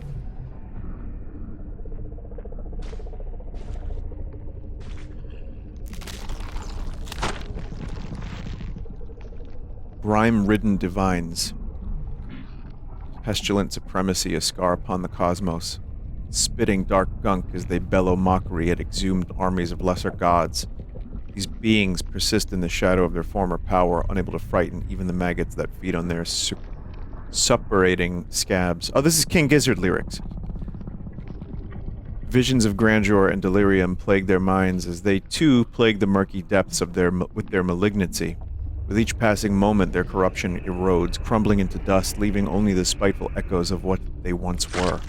Grime-ridden divines. Pestilent supremacy, a scar upon the cosmos. Spitting dark gunk as they bellow mockery at exhumed armies of lesser gods. These beings persist in the shadow of their former power, unable to frighten even the maggots that feed on their suppurating scabs. Oh, this is King Gizzard lyrics. Visions of grandeur and delirium plague their minds as they too plague the murky depths of with their malignancy. With each passing moment, their corruption erodes, crumbling into dust, leaving only the spiteful echoes of what they once were.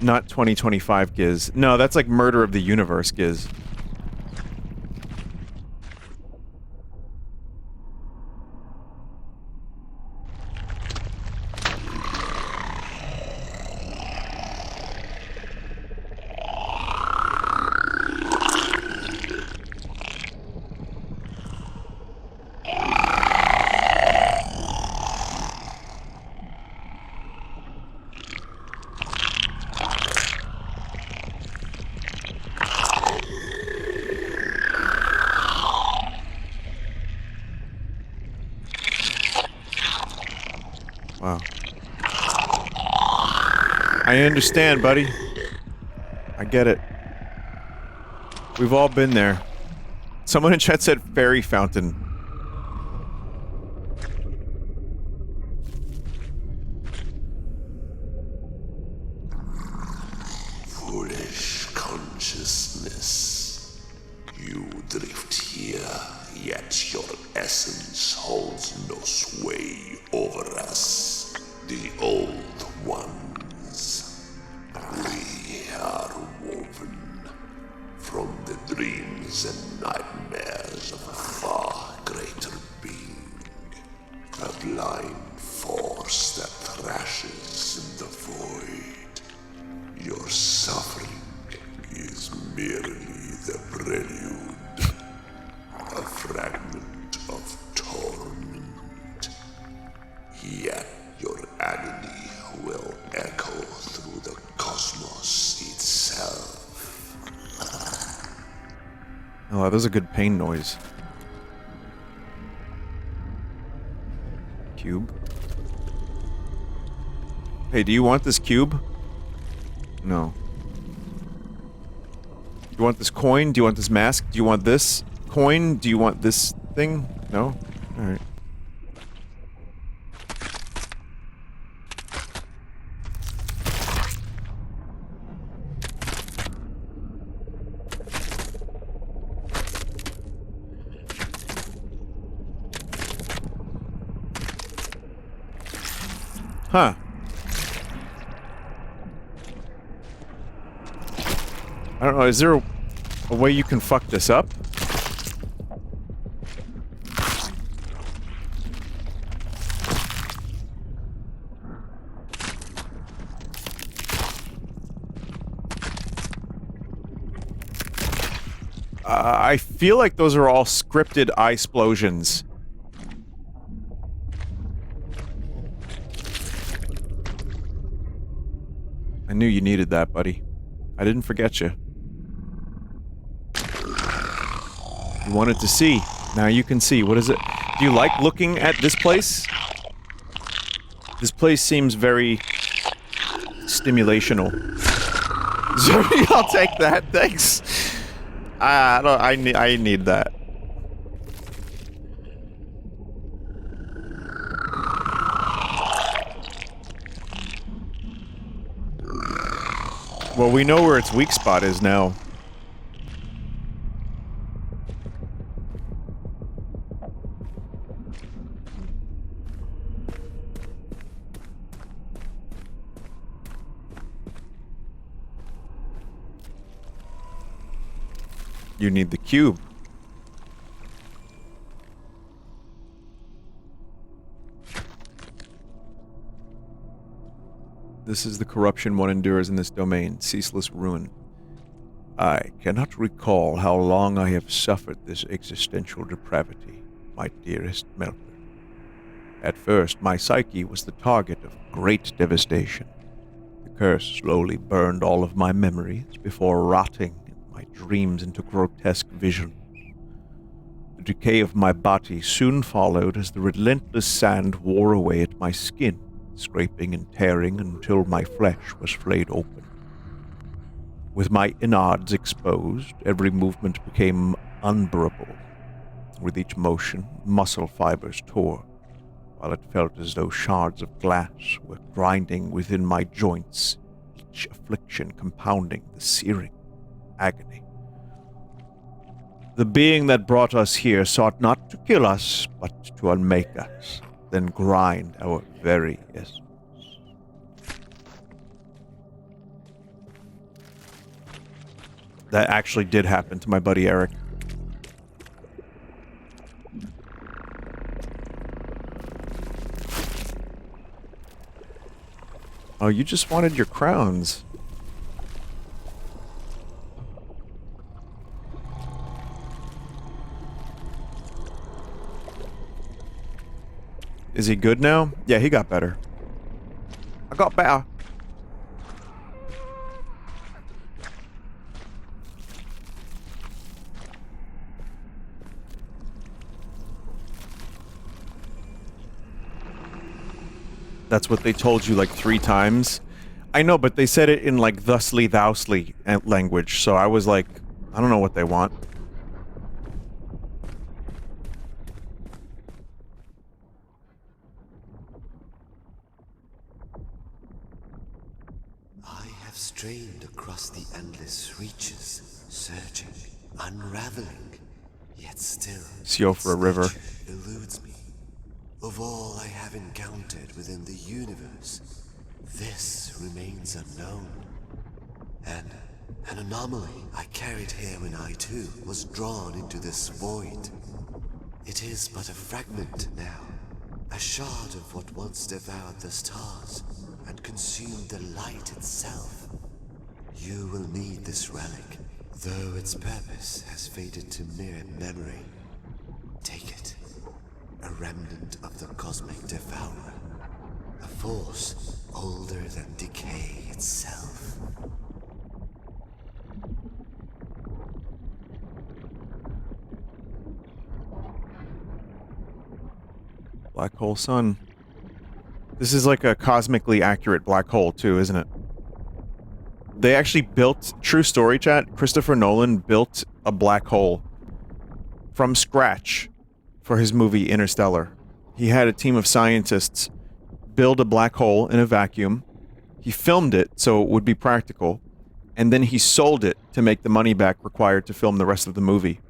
Not 2025 Giz. No, that's like Murder of the Universe Giz. Wow. I understand, buddy. I get it. We've all been there. Someone in chat said fairy fountain. Foolish consciousness. You drift here, yet your essence holds no sway over us. The old ones. We are woven from the dreams and nightmares of a far greater being. A blind force that thrashes in the void. Your suffering is merely the prelude. A fragment of torment. Yet your agony will echo through the cosmos itself. Oh, that was a good pain noise. Cube. Hey, do you want this cube? No. Do you want this coin? Do you want this mask? Do you want this coin? Do you want this thing? No? Alright. Huh. I don't know, is there a way you can fuck this up? I feel like those are all scripted eye-splosions. I knew you needed that, buddy. I didn't forget you. You wanted to see. Now you can see. What is it? Do you like looking at this place? This place seems very stimulational. I'll take that. Thanks. I need that. Well, we know where its weak spot is now. You need the cube. This is the corruption one endures in this domain, ceaseless ruin. I cannot recall how long I have suffered this existential depravity, my dearest Melker. At first, my psyche was the target of great devastation. The curse slowly burned all of my memories before rotting my dreams into grotesque visions. The decay of my body soon followed as the relentless sand wore away at my skin, scraping and tearing until my flesh was flayed open. With my innards exposed, every movement became unbearable. With each motion, muscle fibers tore, while it felt as though shards of glass were grinding within my joints, each affliction compounding the searing agony. The being that brought us here sought not to kill us, but to unmake us, then grind our very essence. That actually did happen to my buddy Eric. Oh, you just wanted your crowns. Is he good now? Yeah, he got better. I got better. That's what they told you like 3 times. I know, but they said it in like thusly, thously language, so I was like, I don't know what they want. I have strained across the endless reaches, searching, unraveling, yet still Siofra River eludes me. Of all I have encountered within the universe, this remains unknown. And an anomaly I carried here when I too was drawn into this void. It is but a fragment now, a shard of what once devoured the stars and consumed the light itself. You will need this relic, though its purpose has faded to mere memory. Take it. A remnant of the cosmic devourer. A force older than decay itself. Black hole sun. This is like a cosmically accurate black hole too, isn't it? They actually built, true story chat, Christopher Nolan built a black hole from scratch for his movie Interstellar. He had a team of scientists build a black hole in a vacuum. He filmed it so it would be practical, and then he sold it to make the money back required to film the rest of the movie.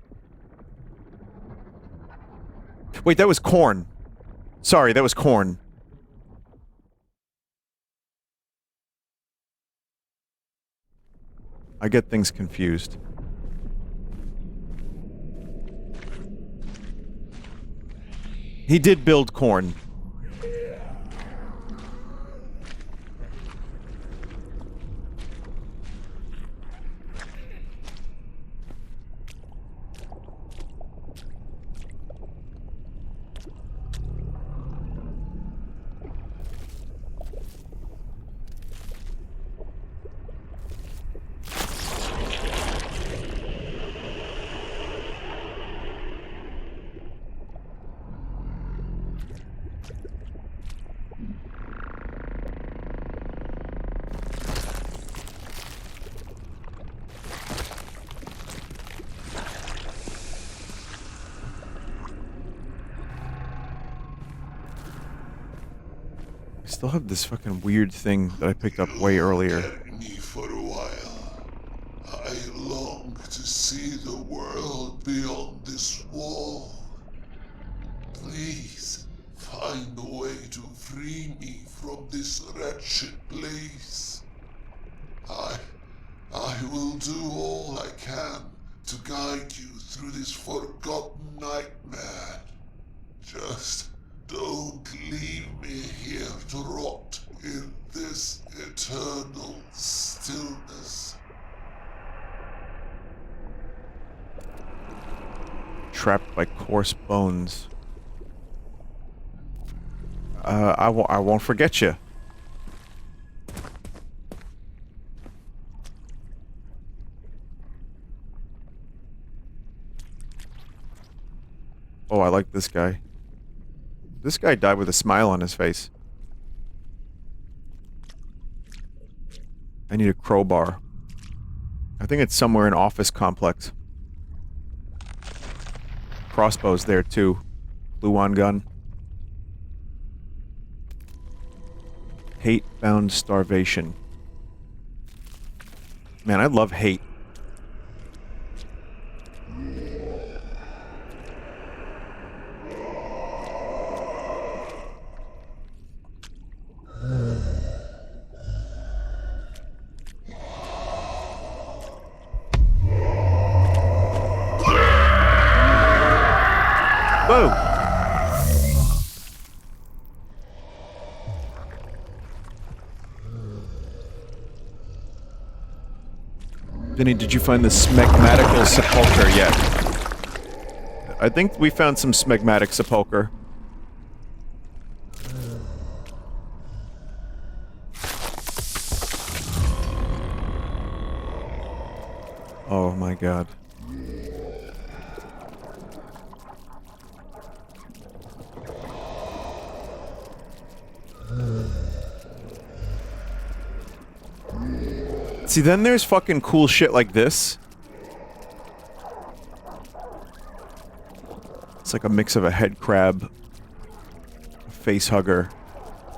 Wait, that was Corn. Sorry, that was Corn. I get things confused. He did build Corn. I still have this fucking weird thing that I picked up way earlier. Me for a while. see the world beyond this wall. Please, find a way to free me from this wretched place. I will do all I can to guide you through this forgotten nightmare. Just don't leave me here to rot in this eternal stillness. Trapped by coarse bones. I won't forget you. Oh, I like this guy. This guy died with a smile on his face. I need a crowbar. I think it's somewhere in office complex. Crossbow's there too. Gluon gun. Hate-bound starvation. Man, I love hate. Whoa! Vinny, did you find the smegmatical sepulcher yet? I think we found some smegmatic sepulcher. Oh my god. See, then there's fucking cool shit like this. It's like a mix of a head crab, a face hugger,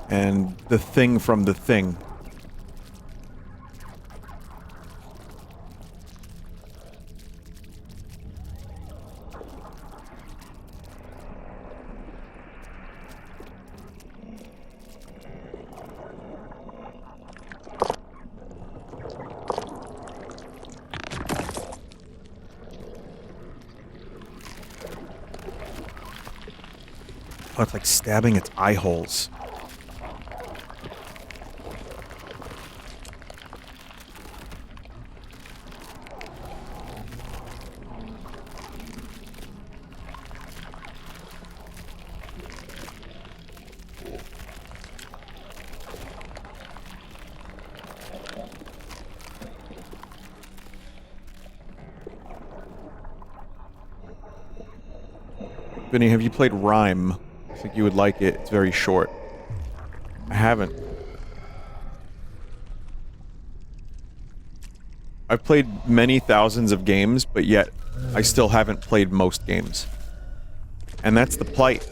and the thing from the thing. Oh, it's like stabbing its eye holes. Vinny, have you played Rhyme? I think you would like it. It's very short. I haven't. I've played many thousands of games, but yet I still haven't played most games. And that's the plight.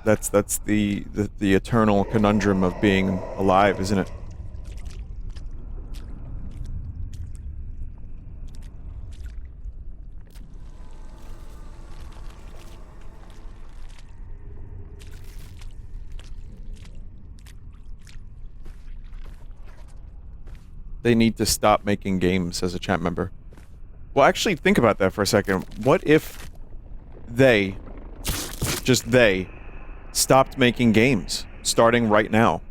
That's the eternal conundrum of being alive, isn't it? They need to stop making games as a chat member. Well, actually, think about that for a second. What if they, just they, stopped making games, starting right now?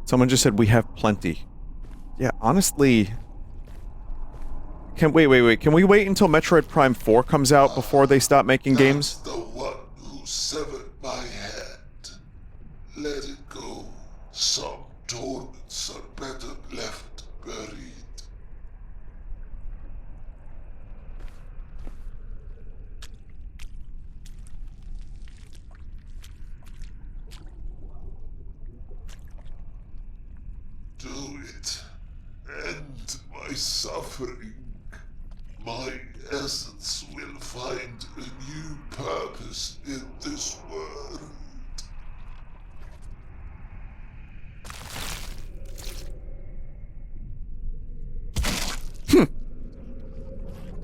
Someone just said we have plenty. Yeah, honestly... Wait. Can we wait until Metroid Prime 4 comes out before they stop making games? The one who severed my head. Let it go. Some torments are better left buried. Do it. End my suffering. My essence will find a new purpose in this world.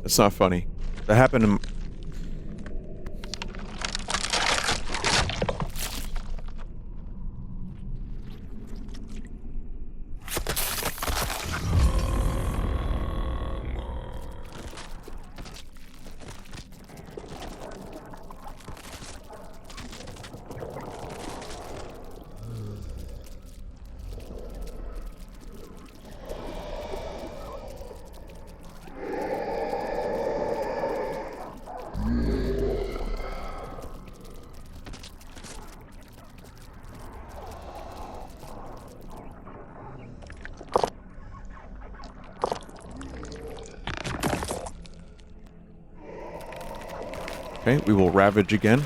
That's not funny. That happened to... Okay, we will ravage again.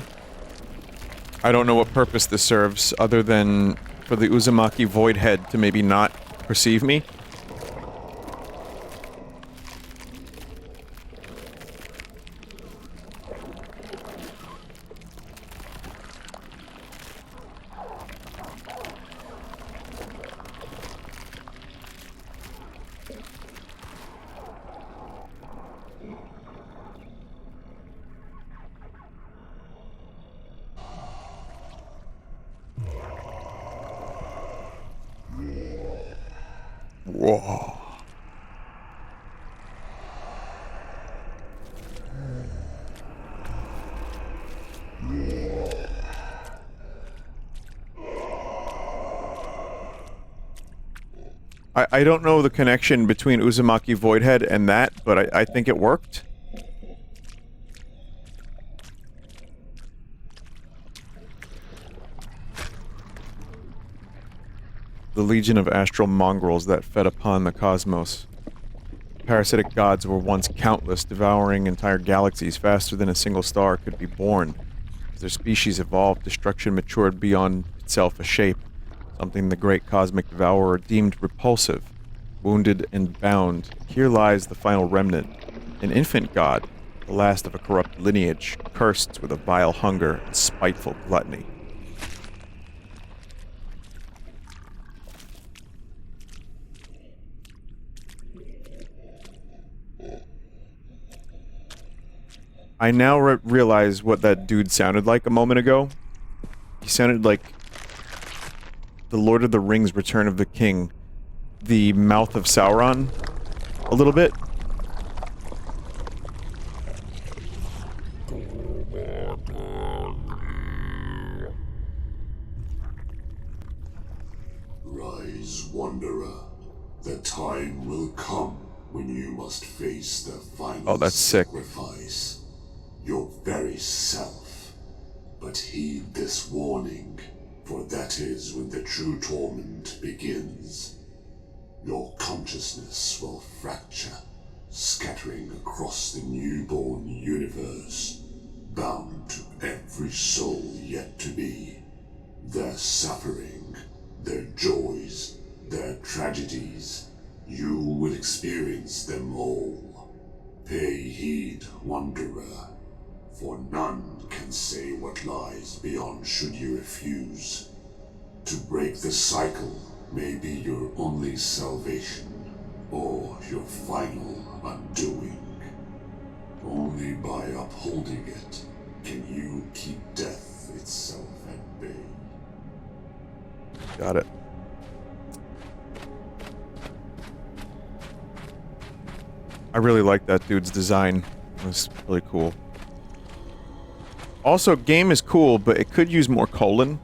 I don't know what purpose this serves, other than for the Uzumaki Void Head to maybe not perceive me. Whoa. I don't know the connection between Uzumaki Voidhead and that, but I think it worked. The legion of astral mongrels that fed upon the cosmos. Parasitic gods were once countless, devouring entire galaxies faster than a single star could be born. As their species evolved, destruction matured beyond itself a shape, something the great cosmic devourer deemed repulsive. Wounded and bound, here lies the final remnant, an infant god, the last of a corrupt lineage, cursed with a vile hunger and spiteful gluttony. I now realize what that dude sounded like a moment ago. He sounded like the Lord of the Rings Return of the King, the mouth of Sauron, a little bit. Rise, Wanderer. The time will come when you must face the final Oh, that's sick. sacrifice. Your very self. But heed this warning, for that is when the true torment begins. Your consciousness will fracture, scattering across the newborn universe, bound to every soul yet to be. Their suffering, their joys, their tragedies, you will experience them all. Pay heed, Wanderer, for none can say what lies beyond should you refuse. To break the cycle may be your only salvation, or your final undoing. Only by upholding it can you keep death itself at bay. Got it. I really like that dude's design. It was really cool. Also, game is cool, but it could use more colon.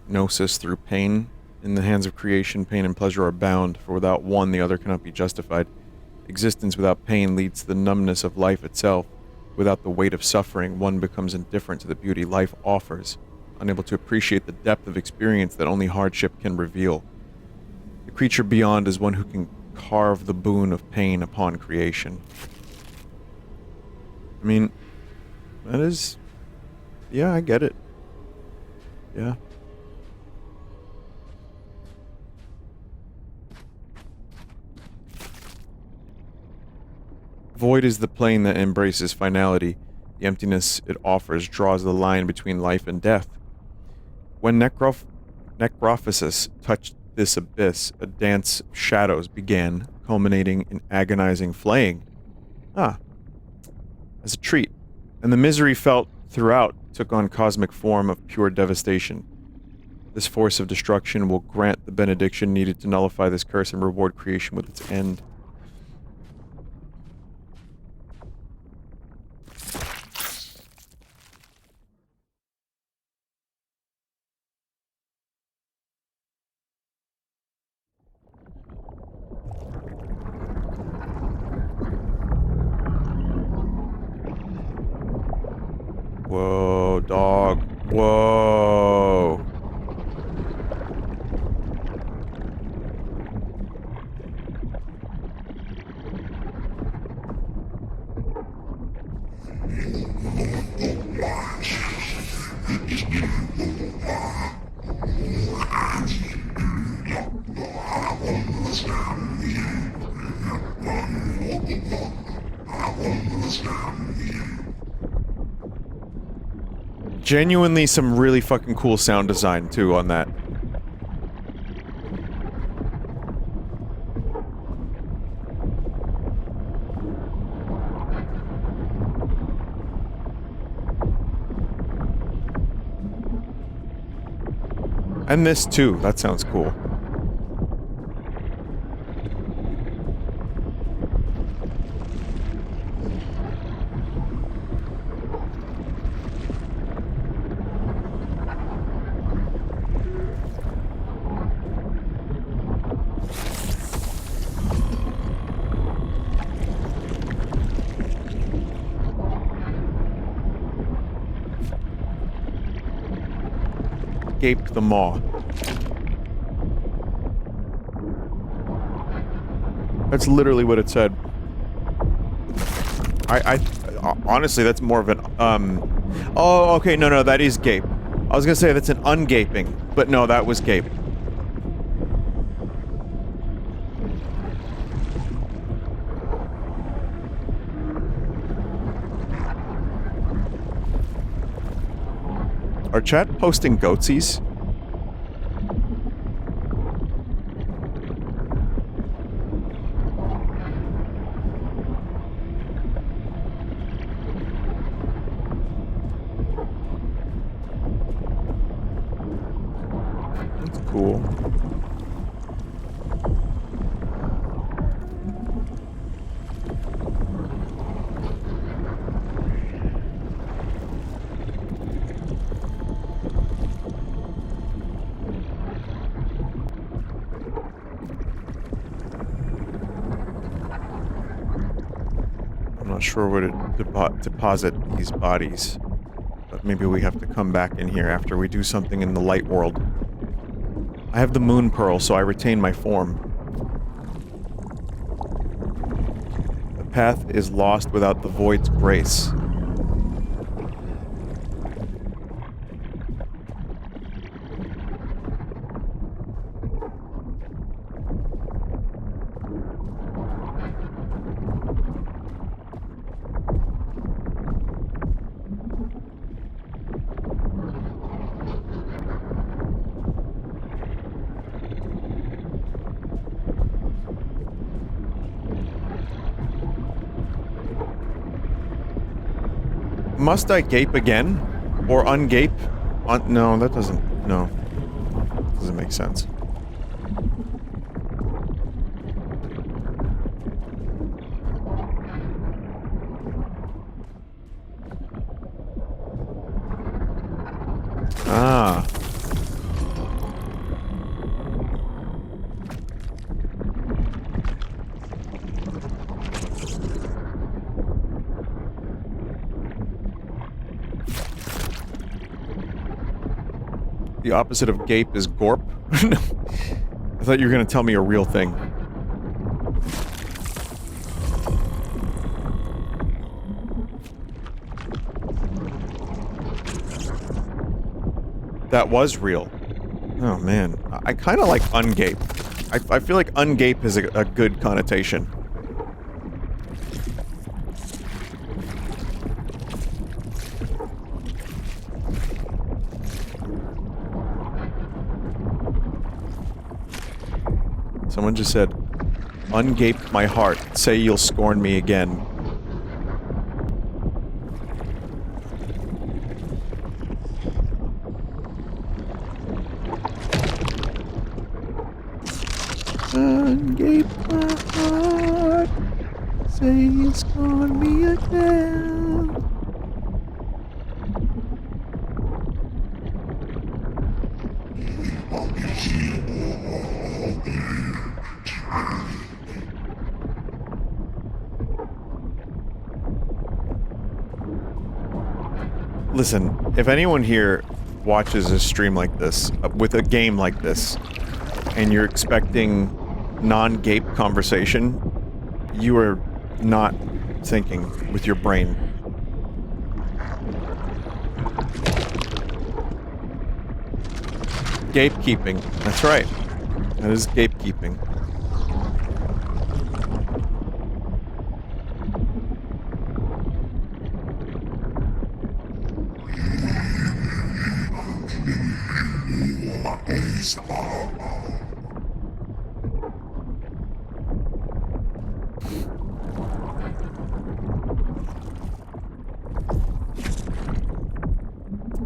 Gnosis through pain. In the hands of creation, pain and pleasure are bound, for without one, the other cannot be justified. Existence without pain leads to the numbness of life itself. Without the weight of suffering, one becomes indifferent to the beauty life offers, unable to appreciate the depth of experience that only hardship can reveal. The creature beyond is one who can carve the boon of pain upon creation. I mean, that is... Yeah, I get it. Yeah. Void is the plane that embraces finality. The emptiness it offers draws the line between life and death. When Necrophosis touched this abyss, a dance of shadows began, culminating in agonizing flaying. Ah, as a treat. And the misery felt throughout took on cosmic form of pure devastation. This force of destruction will grant the benediction needed to nullify this curse and reward creation with its end. Whoa, dog. Whoa. Genuinely some really fucking cool sound design, too, on that. And this, too. That sounds cool. Gape the maw. That's literally what it said. I honestly, that's more of an, oh, okay, no, that is gape. I was gonna say that's an ungaping, but no, that was gape. Are chat posting goatsies? That's cool. Not sure where to deposit these bodies, but maybe we have to come back in here after we do something in the light world. I have the moon pearl, so I retain my form. The path is lost without the void's grace. Must I gape again? Or ungape? No, that doesn't... No. Doesn't make sense. Ah. The opposite of gape is gorp? I thought you were going to tell me a real thing. that was real. Oh man, I kind of like ungape. I feel like ungape is a good connotation. Someone just said, ungape my heart, say you'll scorn me again. Ungape my heart, say you'll scorn me again. Listen, if anyone here watches a stream like this, with a game like this, and you're expecting non-gape conversation, you are not thinking with your brain. Gatekeeping. That's right. That is gatekeeping.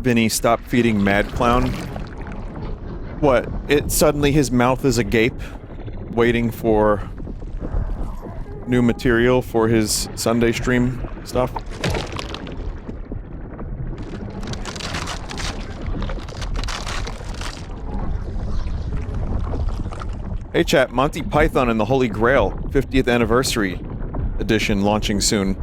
Vinny, stop feeding Mad Clown. What? Suddenly his mouth is agape, waiting for new material for his Sunday stream stuff? Hey chat, Monty Python and the Holy Grail 50th Anniversary Edition launching soon.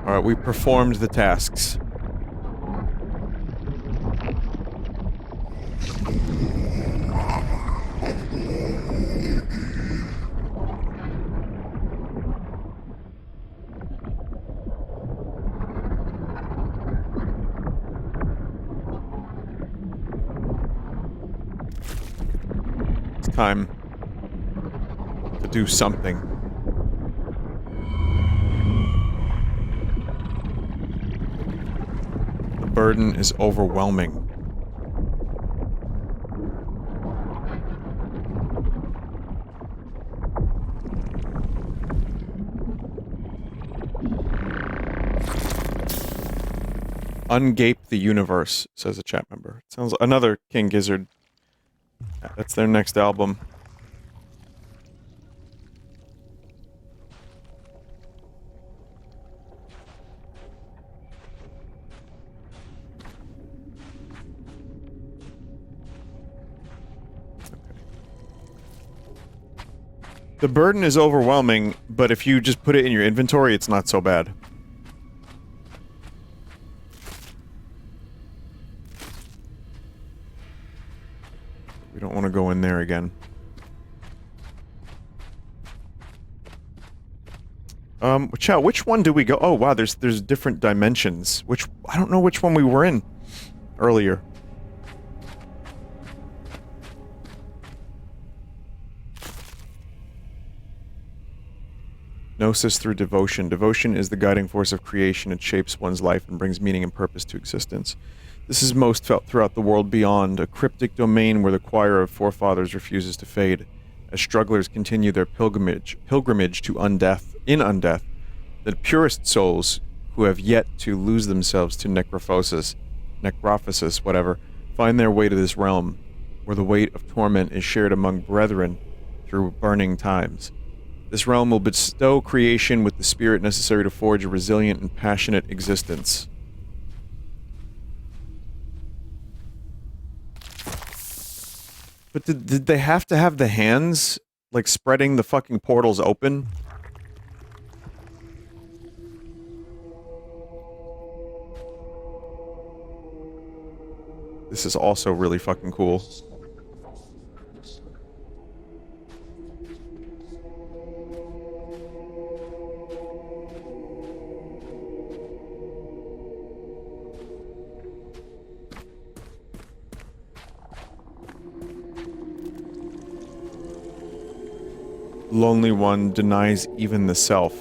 Alright, we performed the tasks. It's time to do something. Burden is overwhelming. Ungape the universe, says a chat member. Sounds like another King Gizzard. That's their next album. The burden is overwhelming, but if you just put it in your inventory, it's not so bad. We don't want to go in there again. Chat, which one do we go? Oh, wow, there's different dimensions. I don't know which one we were in earlier. Gnosis through devotion. Devotion is the guiding force of creation. It shapes one's life and brings meaning and purpose to existence. This is most felt throughout the world beyond, a cryptic domain where the choir of forefathers refuses to fade. As strugglers continue their pilgrimage to undeath, the purest souls who have yet to lose themselves to necrophosis, whatever, find their way to this realm, where the weight of torment is shared among brethren through burning times. This realm will bestow creation with the spirit necessary to forge a resilient and passionate existence. But did they have to have the hands, like, spreading the fucking portals open? This is also really fucking cool. Lonely one denies even the self.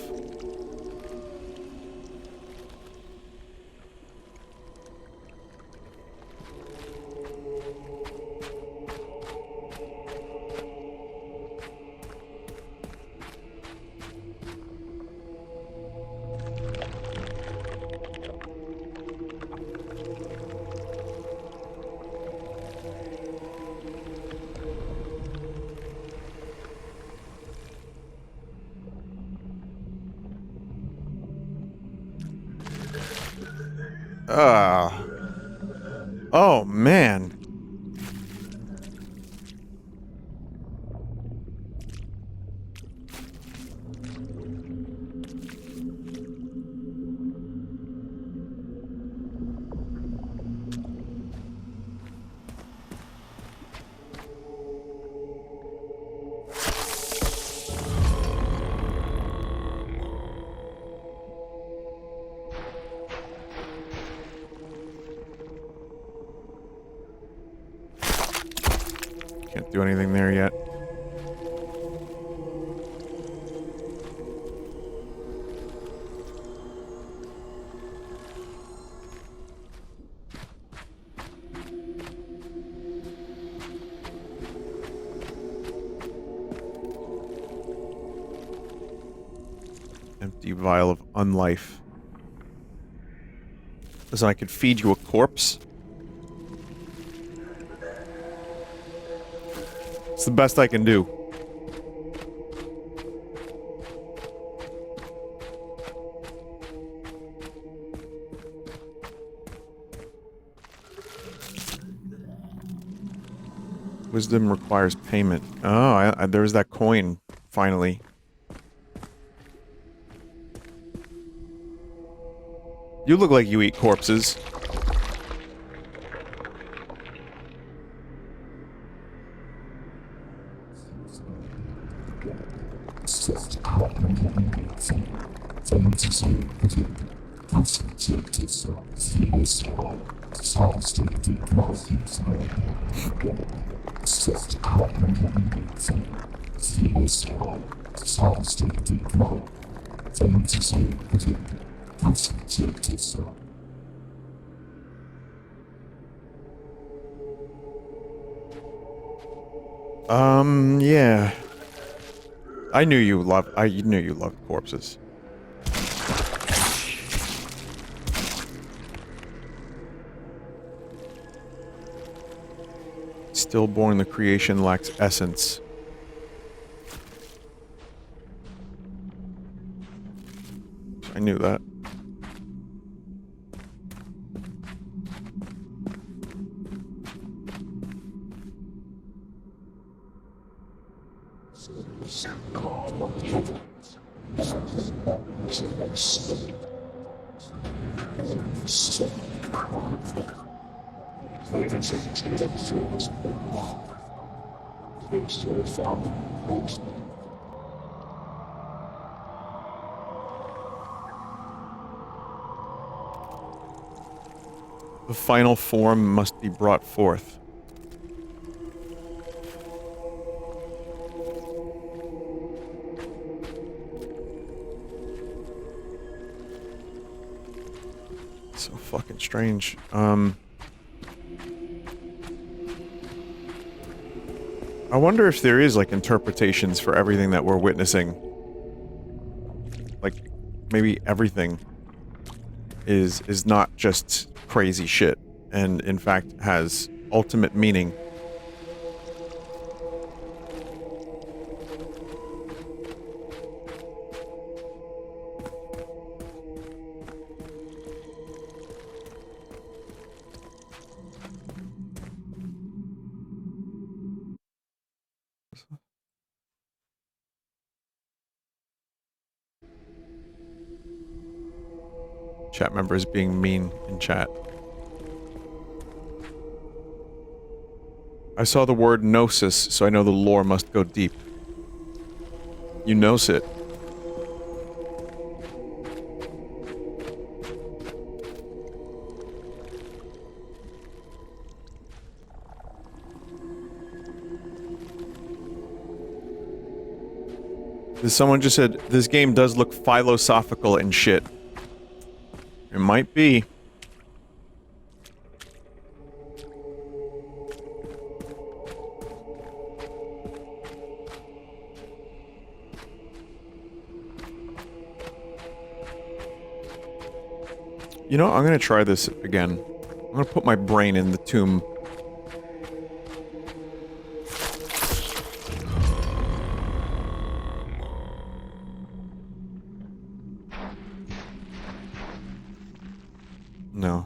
Oh, man. Can't do anything there yet. Empty vial of unlife. Listen, I could feed you a corpse. It's the best I can do. Wisdom requires payment. Oh, there's that coin, finally. You look like you eat corpses. Yeah. I knew you loved corpses. Stillborn, the creation lacks essence. I knew that. The final form must be brought forth. So fucking strange. I wonder if there is, like, interpretations for everything that we're witnessing. Like, maybe everything is not just crazy shit, and in fact has ultimate meaning. Chat member is being mean in chat. I saw the word gnosis, so I know the lore must go deep. You knows it. Someone just said, this game does look philosophical and shit. It might be. You know, I'm gonna try this again. I'm gonna put my brain in the tomb. No.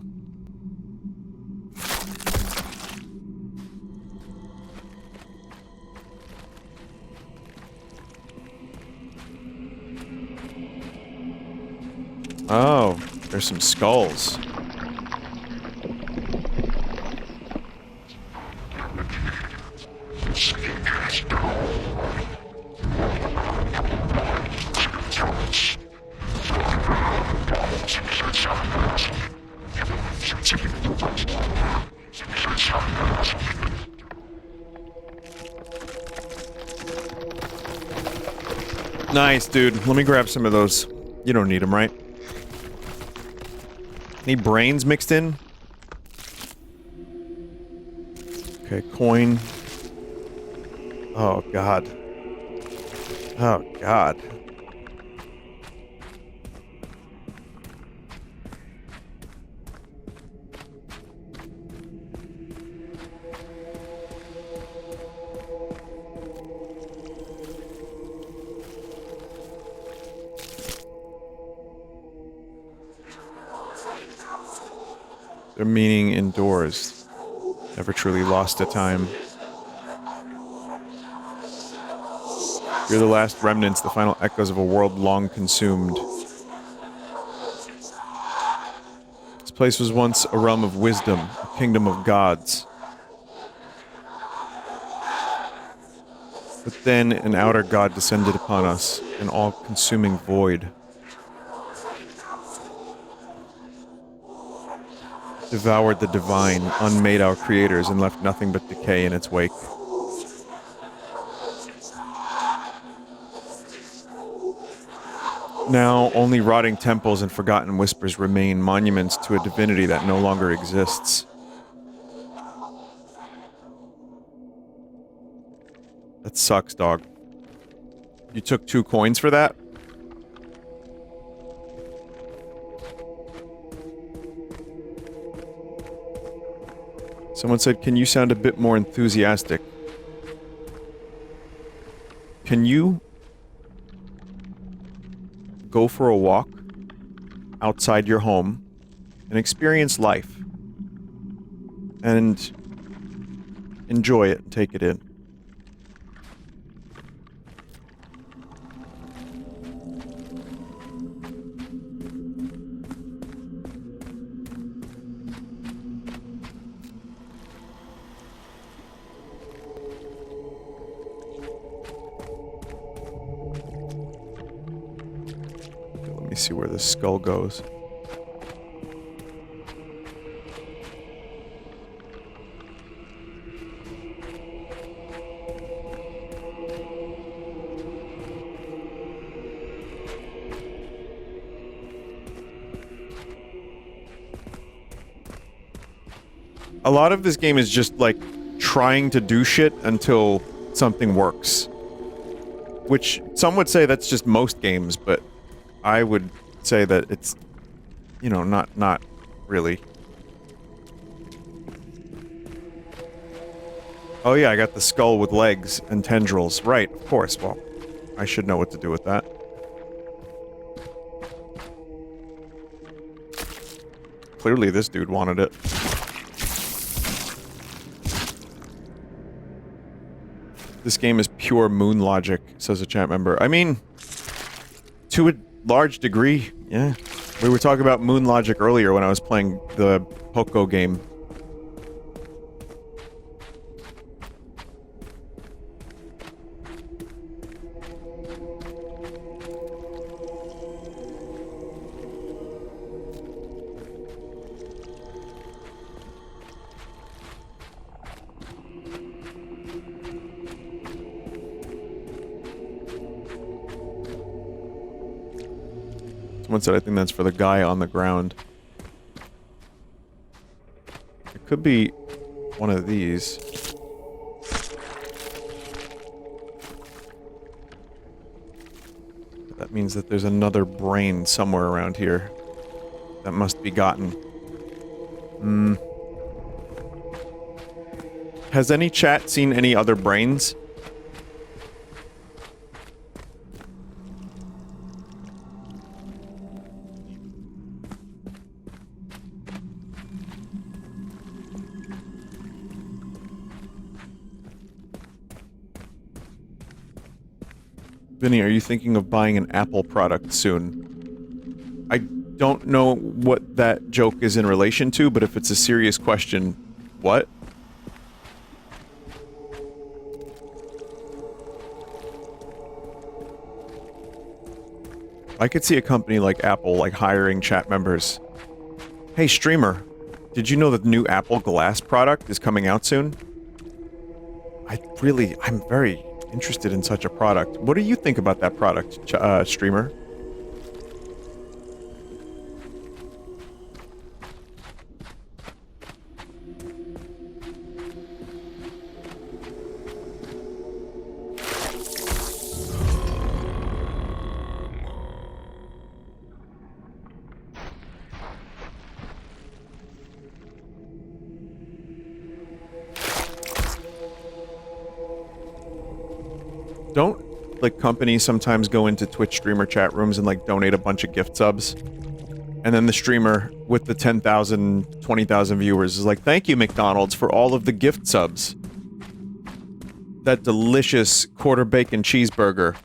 Oh, there's some skulls. Nice, dude. Let me grab some of those. You don't need them, right? Any brains mixed in? Okay, coin. Oh, God. Oh, God. Their meaning endures. Never truly lost a time. You're the last remnants, the final echoes of a world long consumed. This place was once a realm of wisdom, a kingdom of gods. But then an outer god descended upon us, an all-consuming void. Devoured the divine, unmade our creators, and left nothing but decay in its wake. Now, only rotting temples and forgotten whispers remain, monuments to a divinity that no longer exists. That sucks, dog. You took 2 coins for that? Someone said, can you sound a bit more enthusiastic? Can you go for a walk outside your home and experience life and enjoy it and take it in? See where the skull goes. A lot of this game is just like trying to do shit until something works. Which some would say that's just most games, but I would say that it's, you know, not really. Oh yeah, I got the skull with legs and tendrils. Right, of course. Well, I should know what to do with that. Clearly this dude wanted it. This game is pure moon logic, says a chat member. I mean, to a large degree, yeah. We were talking about moon logic earlier when I was playing the Poco game. Someone said I think that's for the guy on the ground. It could be one of these. That means that there's another brain somewhere around here that must be gotten. Has any chat seen any other brains? Vinny, are you thinking of buying an Apple product soon? I don't know what that joke is in relation to, but if it's a serious question, what? I could see a company like Apple, like, hiring chat members. Hey, streamer, did you know that the new Apple Glass product is coming out soon? I'm very interested in such a product. What do you think about that product, streamer? Don't, like, companies sometimes go into Twitch streamer chat rooms and, like, donate a bunch of gift subs? And then the streamer with the 10,000, 20,000 viewers is like, thank you, McDonald's, for all of the gift subs. That delicious quarter bacon cheeseburger.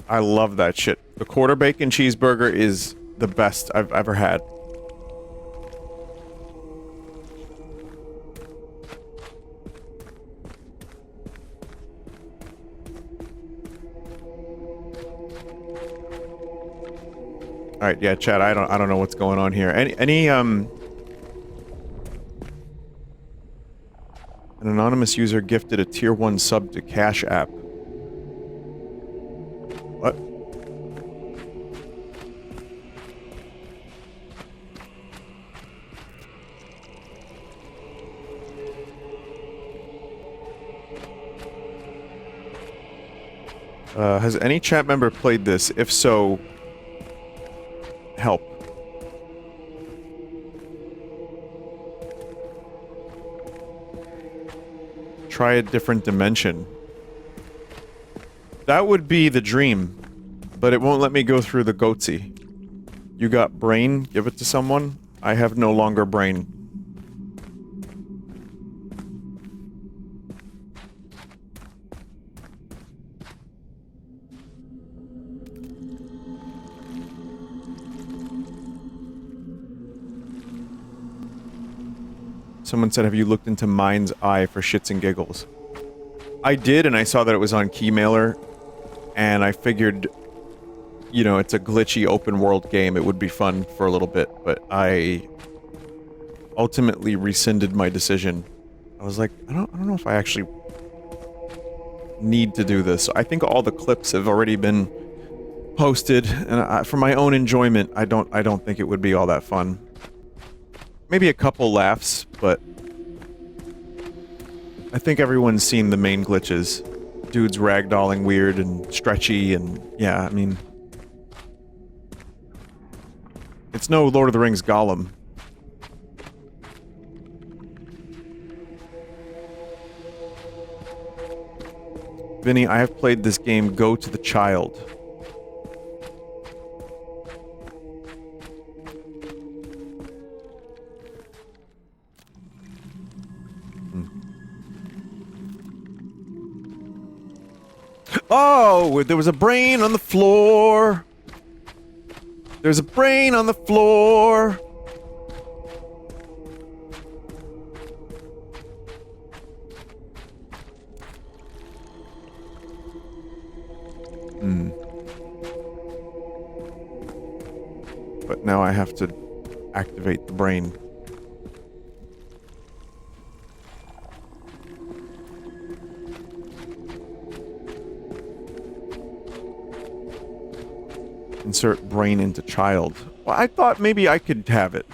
I love that shit. The quarter bacon cheeseburger is the best I've ever had. All right, yeah, chat. I don't know what's going on here. An anonymous user gifted a tier 1 sub to Cash App. What? Has any chat member played this? If so, help. Try a different dimension. That would be the dream, but it won't let me go through the goatsy. You got brain? Give it to someone? I have no longer brain. Someone said, have you looked into Mind's Eye for shits and giggles? I did, and I saw that it was on Keymailer, and I figured, you know, it's a glitchy open world game, it would be fun for a little bit, but I ultimately rescinded my decision. I was like, I don't know if I actually need to do this. I think all the clips have already been posted, and for my own enjoyment, I don't think it would be all that fun. Maybe a couple laughs, but I think everyone's seen the main glitches. Dudes ragdolling weird and stretchy and, yeah, I mean... It's no Lord of the Rings Gollum. Vinny, I have played this game Go to the Child. Oh, there was a brain on the floor. There's a brain on the floor. But now I have to activate the brain. Insert brain into child. Well, I thought maybe I could have it.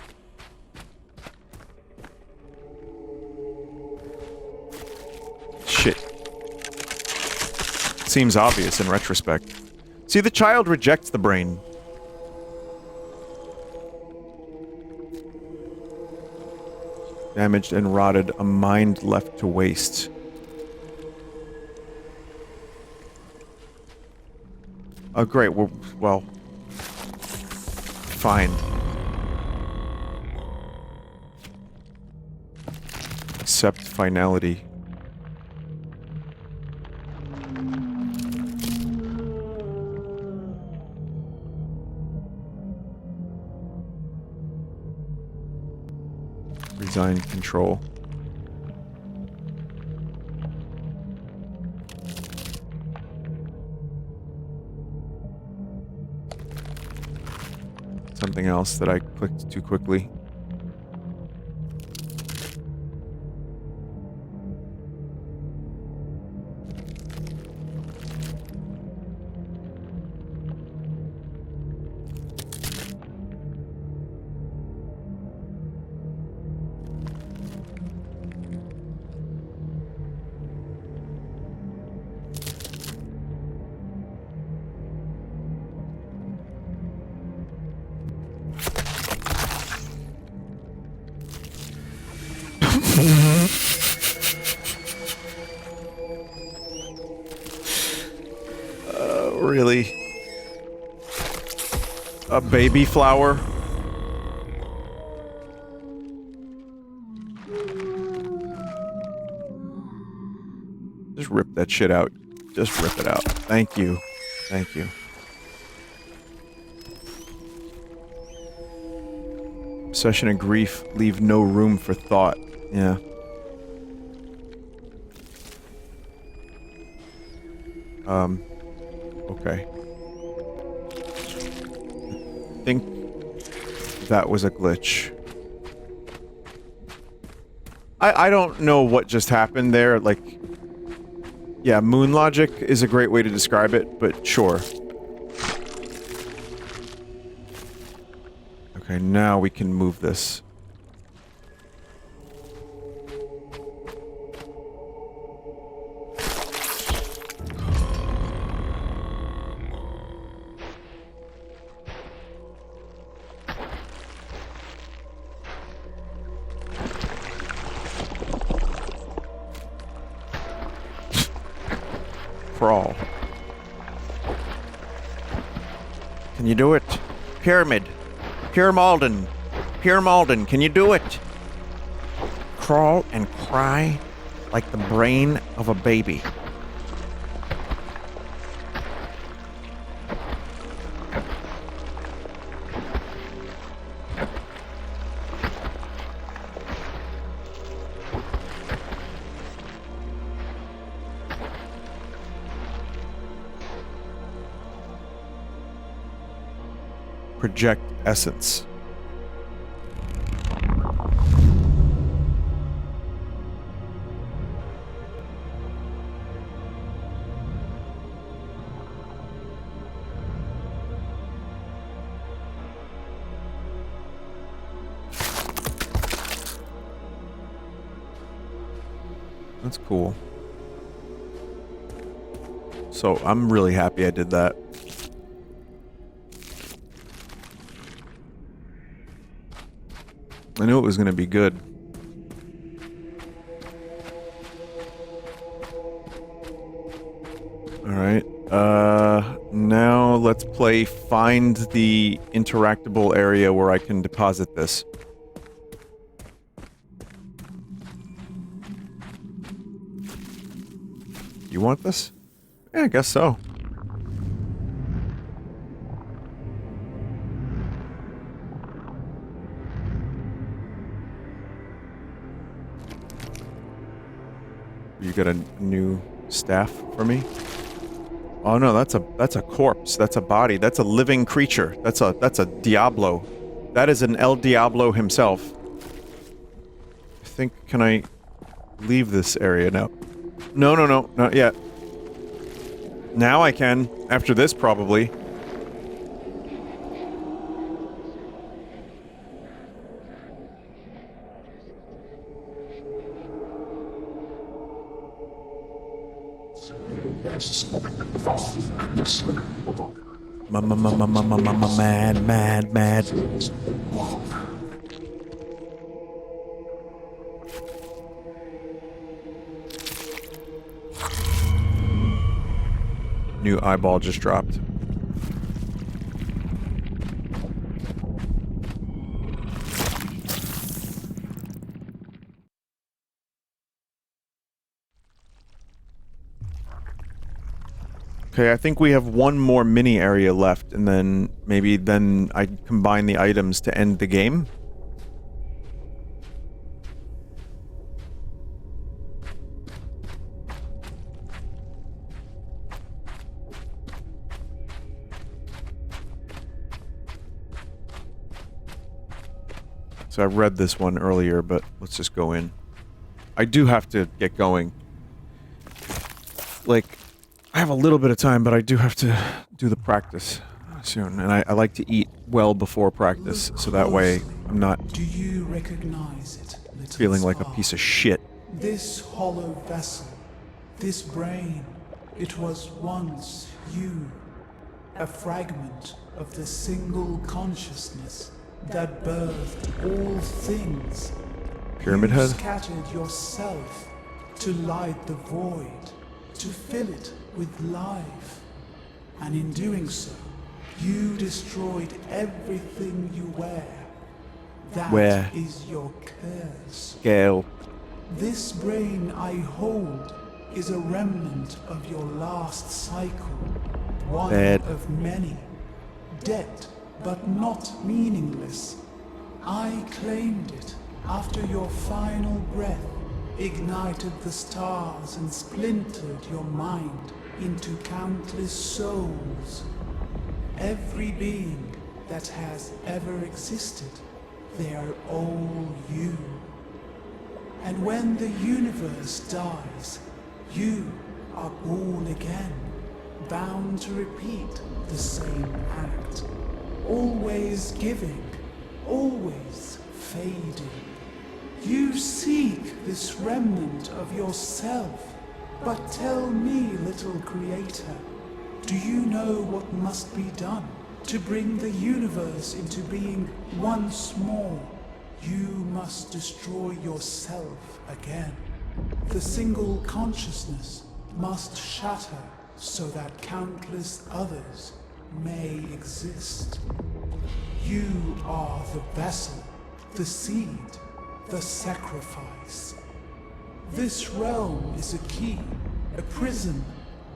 Shit. Seems obvious in retrospect. See, the child rejects the brain. Damaged and rotted, a mind left to waste. Oh, great. Well, fine. Accept finality. Resign control. Something else that I clicked too quickly. Really? A baby flower? Just rip that shit out. Just rip it out. Thank you. Thank you. Obsession and grief leave no room for thought. Yeah. Okay. I think that was a glitch. I don't know what just happened there, like... Yeah, moon logic is a great way to describe it, but sure. Okay, now we can move this. Crawl. Can you do it? Pyramid. Pure Malden. Pure Malden, can you do it? Crawl and cry like the brain of a baby. Project essence. That's cool. So I'm really happy I did that. I knew it was going to be good. Alright, now let's play find the interactable area where I can deposit this. You want this? Yeah, I guess so. You got a new staff for me? Oh no, that's a corpse. That's a body. That's a living creature. That's a Diablo. That is an El Diablo himself. I think, can I leave this area now? No, no, no, not yet. Now I can. After this, probably. Mad. New eyeball just dropped. Okay, I think we have one more mini area left, and then maybe then I combine the items to end the game. So I read this one earlier, but let's just go in. I do have to get going. Like, I have a little bit of time, but I do have to do the practice soon, and I like to eat well before practice, so that way I'm not Do you recognize it, little feeling like a spark? piece of shit. This hollow vessel, this brain, it was once you, a fragment of the single consciousness that birthed all things. Pyramid You head? scattered yourself to light the void, to fill it with life. And in doing so, you destroyed everything you wear. That Where? is your curse. Gale. This brain I hold is a remnant of your last cycle. One Bad. of many. Dead, but not meaningless. I claimed it after your final breath ignited the stars and splintered your mind into countless souls. Every being that has ever existed, they are all you. And when the universe dies, you are born again, bound to repeat the same act. Always giving, always fading. You seek this remnant of yourself, but tell me, little creator, do you know what must be done to bring the universe into being once more? You must destroy yourself again. The single consciousness must shatter so that countless others may exist. You are the vessel, the seed, the sacrifice. This realm is a key, a prison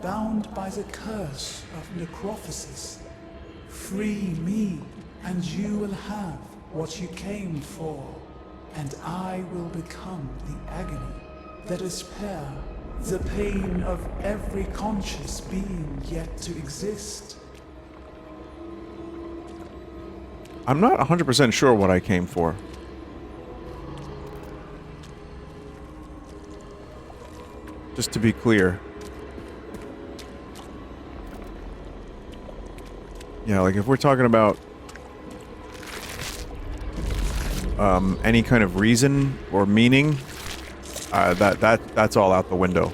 bound by the curse of necrophosis. Free me, and you will have what you came for, and I will become the agony that is spare, the pain of every conscious being yet to exist. I'm not 100% sure what I came for. Just to be clear. Yeah, like if we're talking about any kind of reason or meaning, that's all out the window.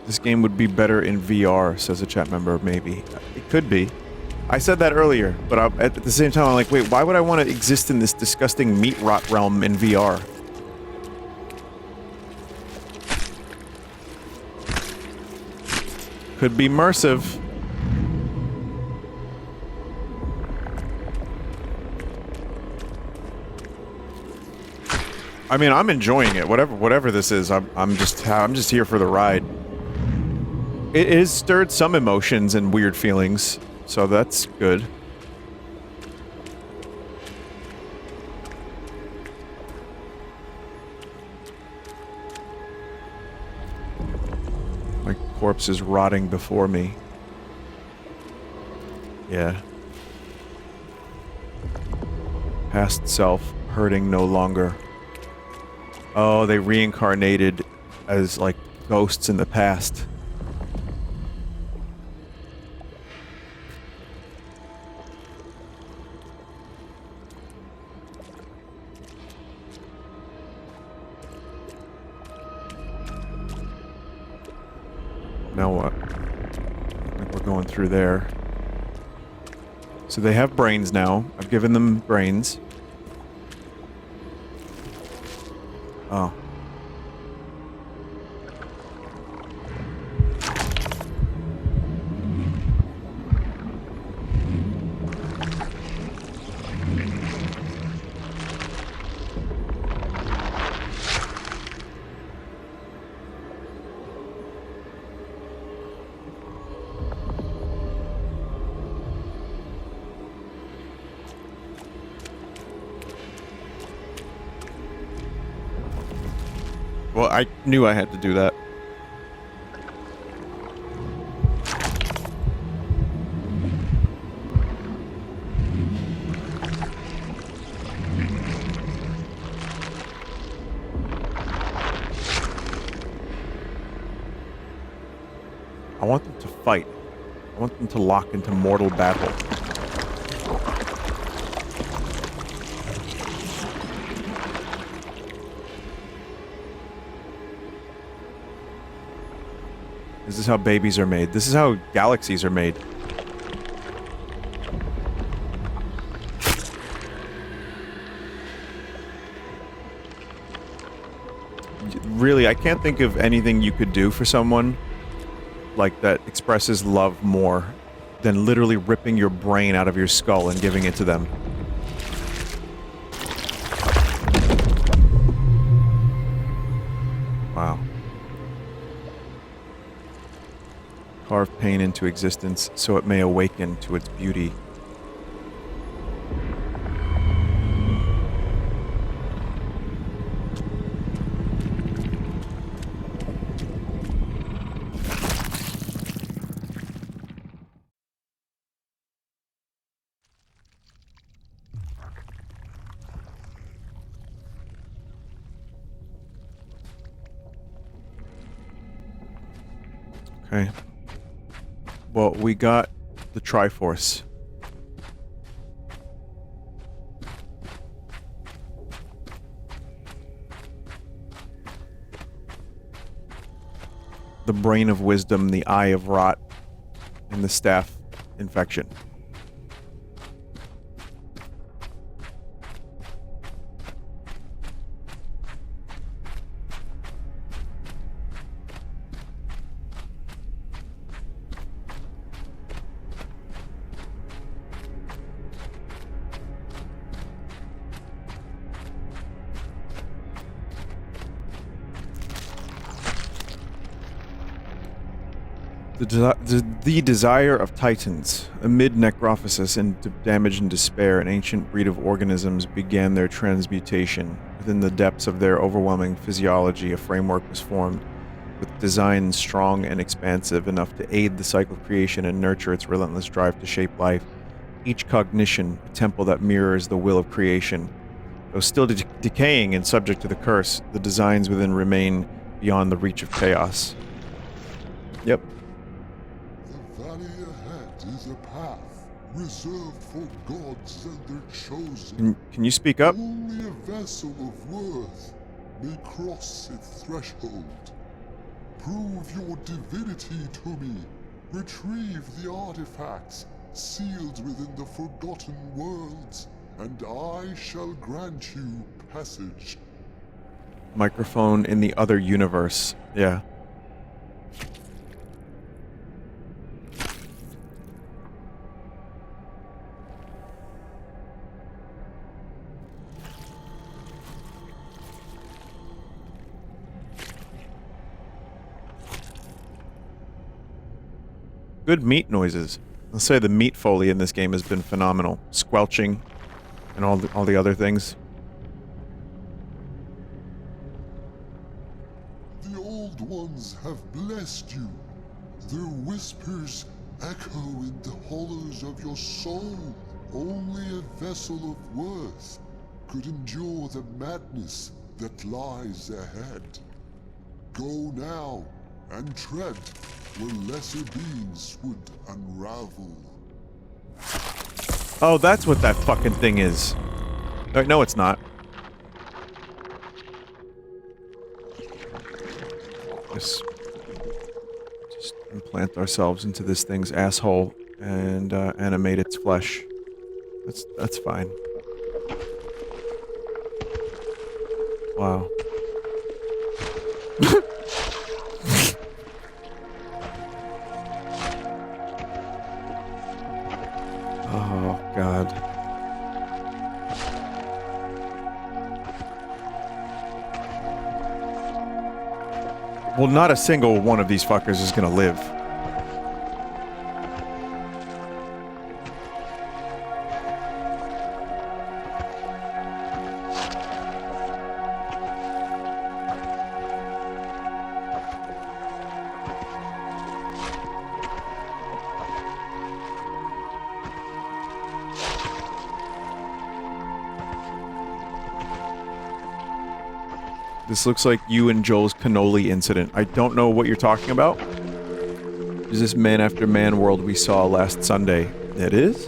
This game would be better in VR, says a chat member, maybe. It could be. I said that earlier, but at the same time, I'm like, wait, why would I want to exist in this disgusting meat rot realm in VR? Could be immersive. I mean, I'm enjoying it. Whatever this is, I'm just here for the ride. It has stirred some emotions and weird feelings, so that's good. corpses rotting before me. Yeah. Past self, hurting no longer. Oh, they reincarnated as, like, ghosts in the past. Now what? I think we're going through there. So they have brains now. I've given them brains. Oh. Well, I knew I had to do that. I want them to fight. I want them to lock into mortal battle. This is how babies are made. This is how galaxies are made. Really, I can't think of anything you could do for someone like that expresses love more than literally ripping your brain out of your skull and giving it to them. Wow. Carve pain into existence so it may awaken to its beauty. Okay. Well, we got the Triforce. The Brain of Wisdom, the Eye of Rot, and the Staff Infection. The desire of Titans. Amid necrophosis and damage and despair, an ancient breed of organisms began their transmutation. Within the depths of their overwhelming physiology, a framework was formed, with designs strong and expansive enough to aid the cycle of creation and nurture its relentless drive to shape life. Each cognition, a temple that mirrors the will of creation. Though still decaying and subject to the curse, the designs within remain beyond the reach of chaos. Yep. The valley ahead is a path reserved for gods and their chosen. Can you speak up? Only a vessel of worth may cross its threshold. Prove your divinity to me. Retrieve the artifacts sealed within the Forgotten Worlds, and I shall grant you passage. Microphone in the other universe. Yeah. Good meat noises. Let's say the meat foley in this game has been phenomenal. Squelching and all the other things. The Old Ones have blessed you. Their whispers echo in the hollows of your soul. Only a vessel of worth could endure the madness that lies ahead. Go now and tread where lesser beings would unravel. Oh, that's what that fucking thing is. No, it's not. Just implant ourselves into this thing's asshole and animate its flesh. That's fine. Wow. Oh, God. Well, not a single one of these fuckers is gonna live. This looks like you and Joel's cannoli incident. I don't know what you're talking about. Is this man after man world we saw last Sunday? It is?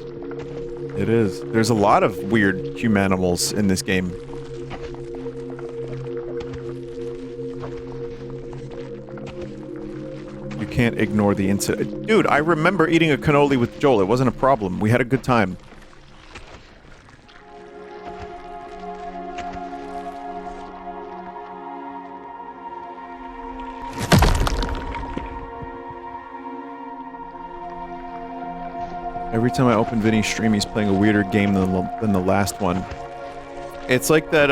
It is. There's a lot of weird humanimals in this game. You can't ignore the incident. Dude, I remember eating a cannoli with Joel. It wasn't a problem. We had a good time. Every time I open Vinny's stream, he's playing a weirder game than the last one. It's like that,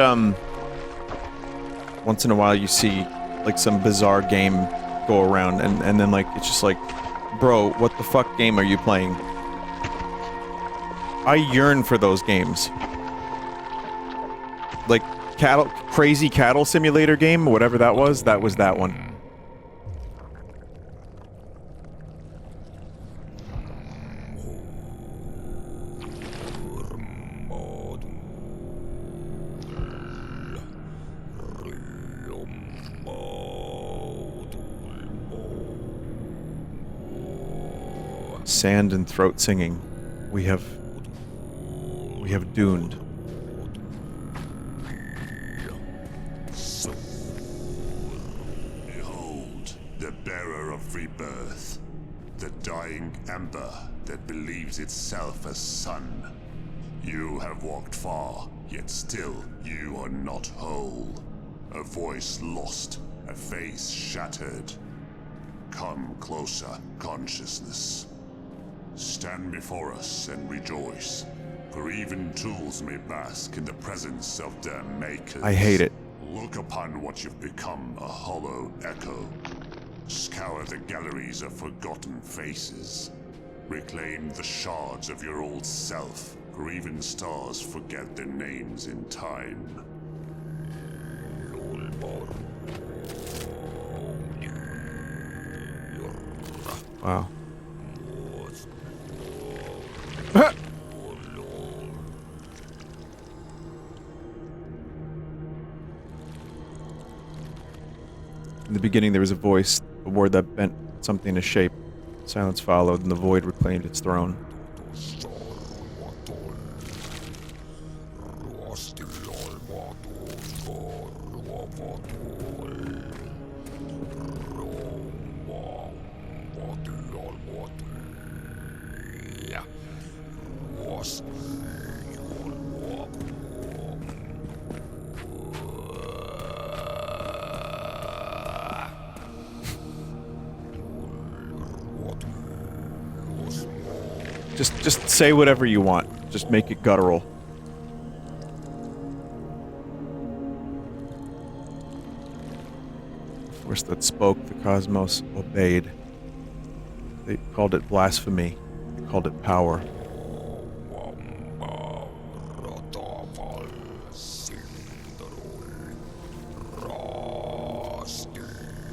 once in a while you see, like, some bizarre game go around, and then, like, it's just like, bro, what the fuck game are you playing? I yearn for those games. Like, crazy cattle simulator game, whatever that was that one. Sand and throat singing. We have duned. Behold, the bearer of rebirth, the dying ember that believes itself a sun. You have walked far, yet still you are not whole. A voice lost, a face shattered. Come closer, consciousness. Stand before us and rejoice, for even tools may bask in the presence of their makers. I hate it. Look upon what you've become, a hollow echo. Scour the galleries of forgotten faces. Reclaim the shards of your old self, for even stars forget their names in time. Wow. In the beginning there was a voice, a word that bent something to shape. Silence followed, and the void reclaimed its throne. Just say whatever you want. Just make it guttural. The force that spoke, the cosmos obeyed. They called it blasphemy. They called it power.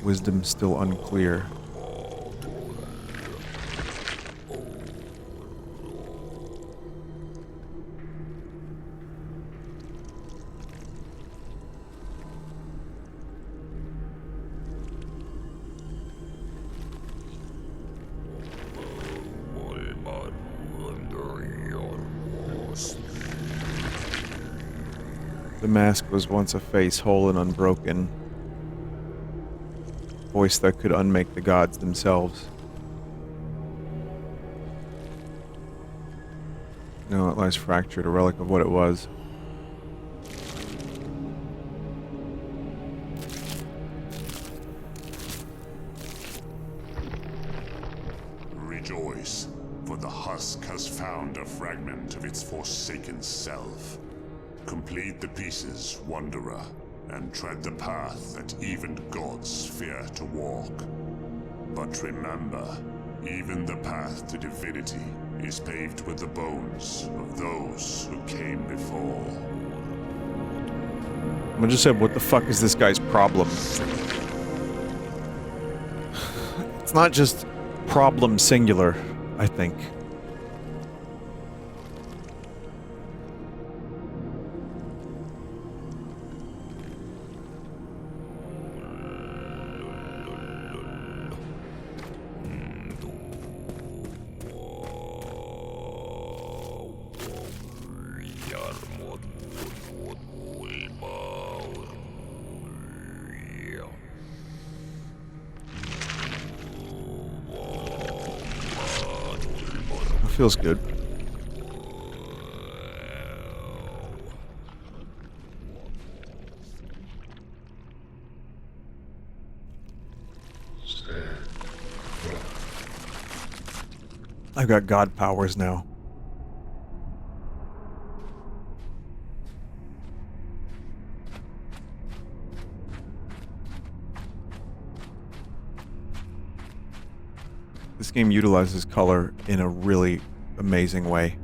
Wisdom still unclear. The mask was once a face whole and unbroken. Voice that could unmake the gods themselves. No, it lies fractured, a relic of what it was. Rejoice, for the husk has found a fragment of its forsaken self. Complete the pieces, Wanderer, and tread the path that even gods fear to walk. But remember, even the path to divinity is paved with the bones of those who came before. I just said, what the fuck is this guy's problem? It's not just problem singular, I think. Feels good. I've got god powers now. This game utilizes color in a really amazing way.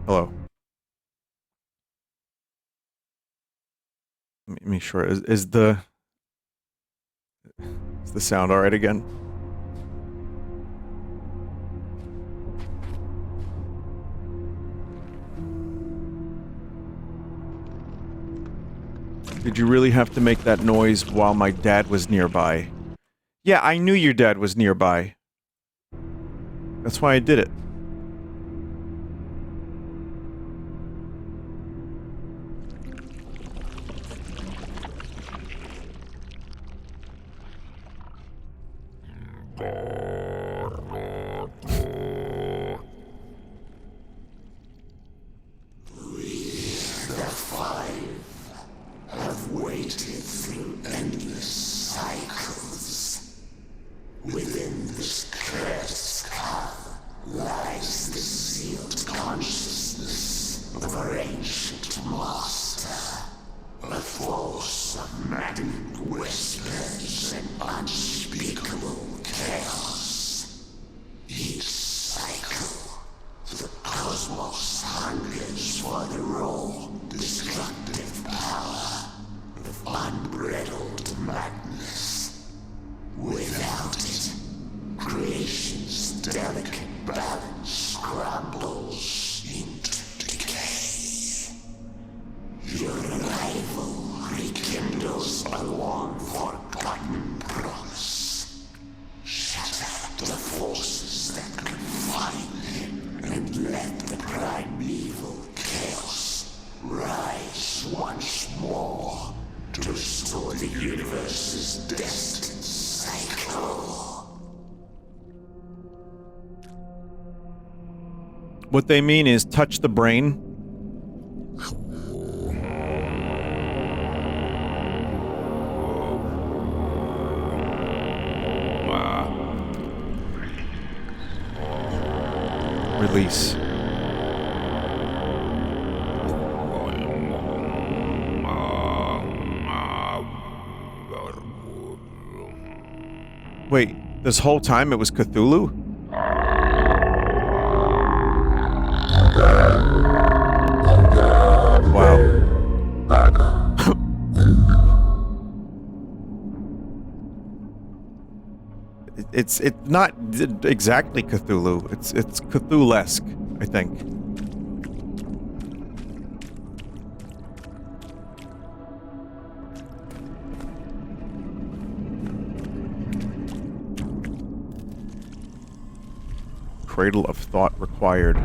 Hello. Let me sure. Is the sound alright again? Did you really have to make that noise while my dad was nearby? Yeah, I knew your dad was nearby. That's why I did it. What they mean is touch the brain. release. Wait, this whole time it was Cthulhu? Wow. It's not exactly Cthulhu. It's Cthulhu-esque, I think. Cradle of thought required.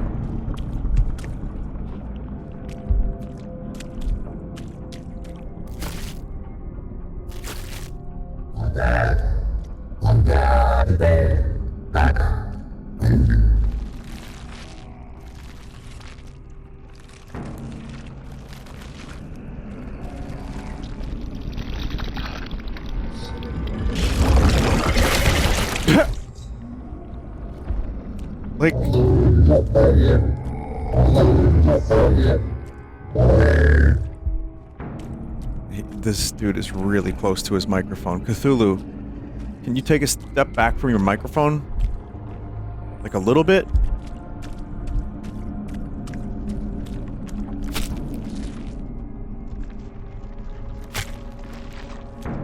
Like, this dude is really close to his microphone. Cthulhu, can you take a step back from your microphone? Like a little bit?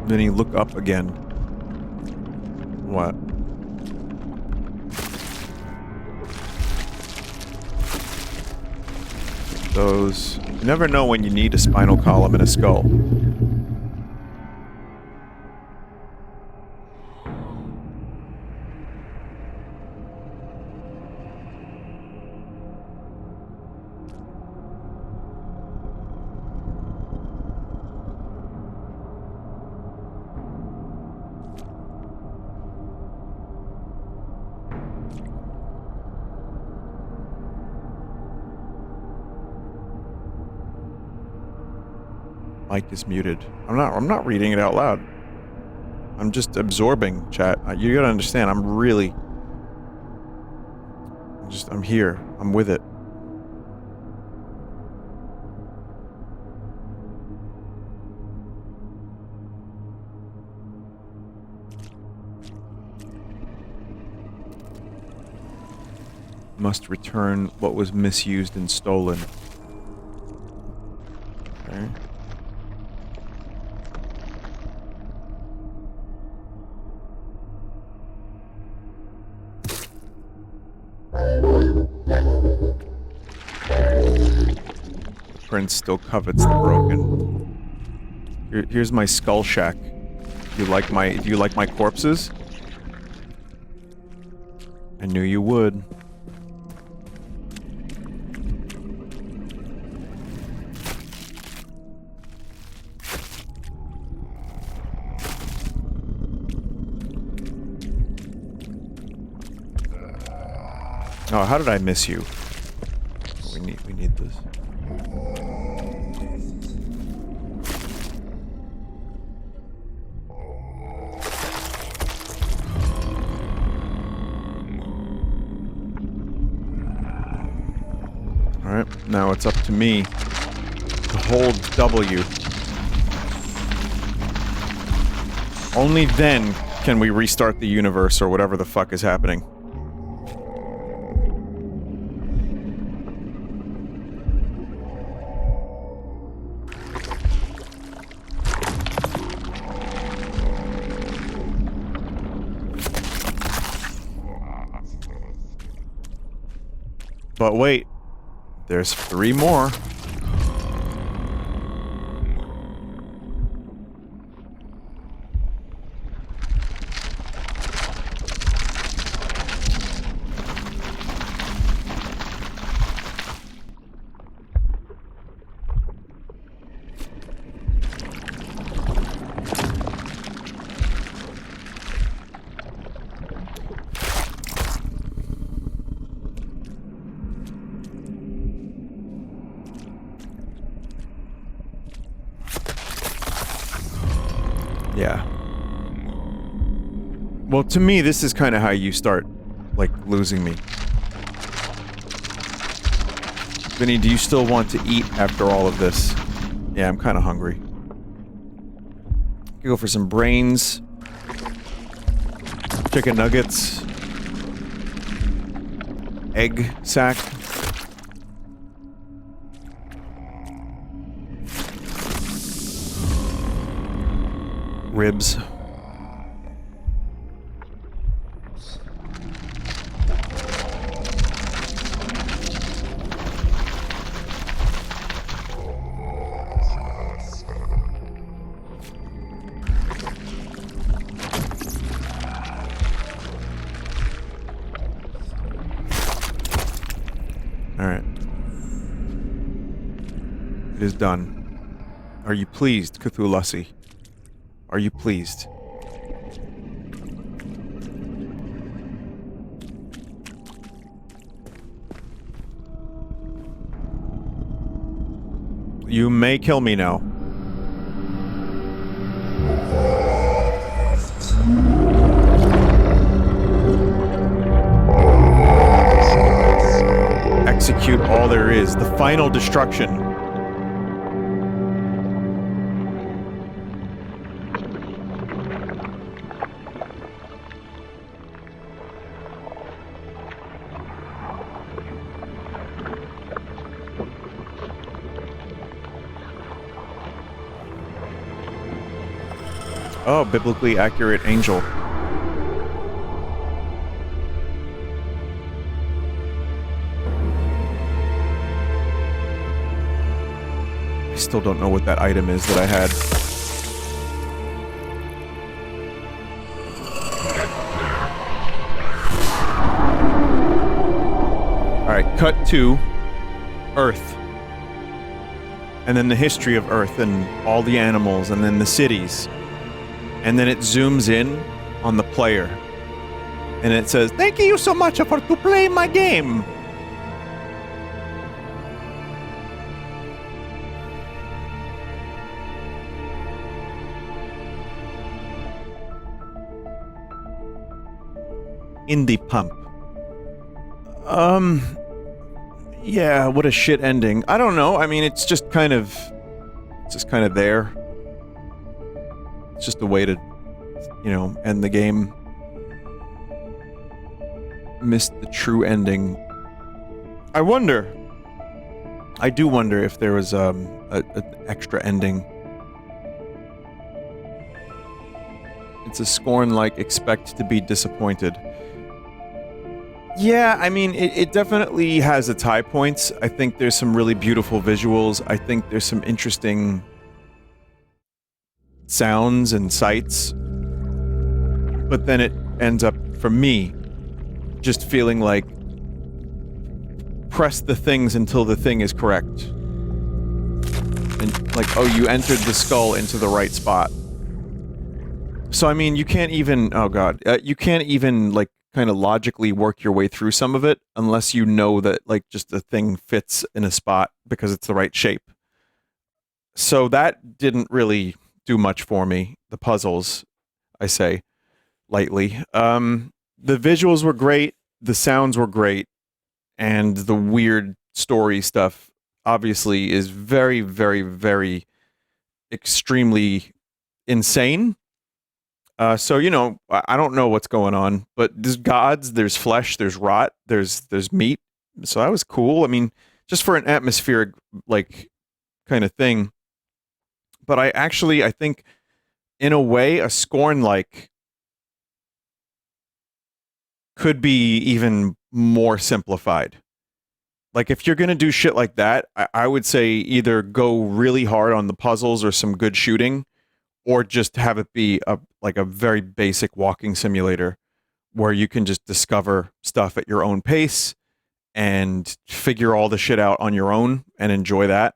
Vinny, look up again. What? Those... You never know when you need a spinal column and a skull. Mic is muted. I'm not reading it out loud. I'm just absorbing, chat. You gotta understand, I'm here. I'm with it. Must return what was misused and stolen. Okay. Prince still covets the broken. Here's my skull shack. Do you like my corpses? I knew you would. Oh, how did I miss you? We need this. Alright, now it's up to me to hold W. Only then can we restart the universe or whatever the fuck is happening. But wait, there's 3 more. Yeah. Well, to me, this is kind of how you start, like, losing me. Vinny, do you still want to eat after all of this? Yeah, I'm kind of hungry. Go for some brains. Chicken nuggets. Egg sack. Ribs. Alright. It is done. Are you pleased, Cthulhu? Are you pleased? You may kill me now. Execute all there is. The final destruction. Oh, biblically accurate angel. I still don't know what that item is that I had. Alright, cut to Earth. And then the history of Earth and all the animals and then the cities. And then it zooms in on the player. And it says, "Thank you so much for to play my game." Indie pump. Yeah, what a shit ending. I don't know. I mean, it's just kind of there. It's just a way to, you know, end the game. Missed the true ending. I do wonder if there was an extra ending. It's a Scorn-like expect to be disappointed. Yeah, I mean, it definitely has its high points. I think there's some really beautiful visuals. I think there's some interesting sounds and sights. But then it ends up, for me, just feeling like press the things until the thing is correct. And like, oh, you entered the skull into the right spot. So, I mean, you can't even, oh god, you can't even, like, kind of logically work your way through some of it unless you know that, like, just the thing fits in a spot because it's the right shape. So that didn't really do much for me. The puzzles, I say lightly. The visuals were great, the sounds were great, and the weird story stuff obviously is very, very, very extremely insane. So, you know, I don't know what's going on, but there's gods, there's flesh, there's rot, there's meat. So that was cool. I mean, just for an atmospheric, like, kind of thing. But I think, in a way, a Scorn-like could be even more simplified. Like, if you're gonna do shit like that, I would say either go really hard on the puzzles or some good shooting, or just have it be a very basic walking simulator where you can just discover stuff at your own pace and figure all the shit out on your own and enjoy that.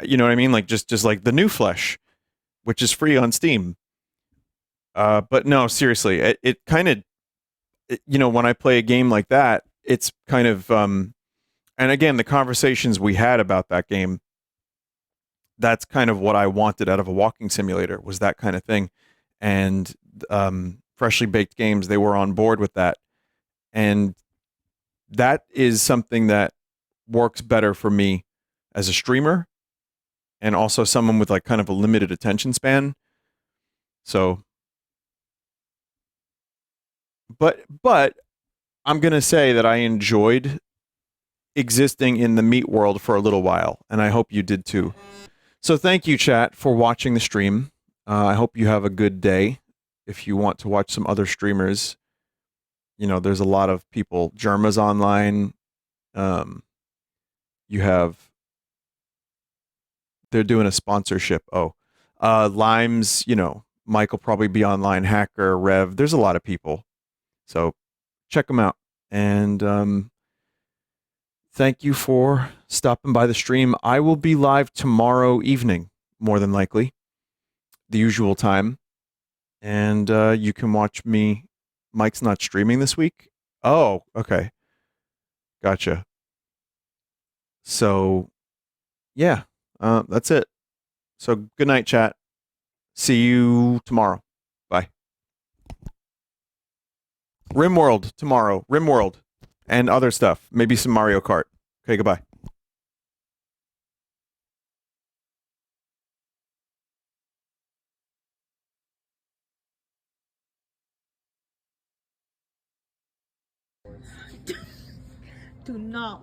You know what I mean? Like, just like the new Flesh, which is free on Steam. But no, seriously, it kind of, you know, when I play a game like that, it's kind of, and again, the conversations we had about that game, that's kind of what I wanted out of a walking simulator, was that kind of thing. And Freshly Baked Games, they were on board with that. And that is something that works better for me as a streamer and also someone with like kind of a limited attention span. So, but I'm going to say that I enjoyed existing in the meat world for a little while, and I hope you did too. So thank you, chat, for watching the stream. I hope you have a good day. If you want to watch some other streamers, you know, there's a lot of people. Germa's online. You have, they're doing a sponsorship. Oh, Limes, you know, Mike will probably be online. Hacker, Rev, there's a lot of people. So check them out. And thank you for stopping by the stream. I will be live tomorrow evening, more than likely, the usual time. And you can watch me. Mike's not streaming this week. Oh, okay. Gotcha. So, yeah, that's it. So, good night, chat. See you tomorrow. Bye. RimWorld tomorrow. RimWorld and other stuff. Maybe some Mario Kart. Okay, goodbye. Do not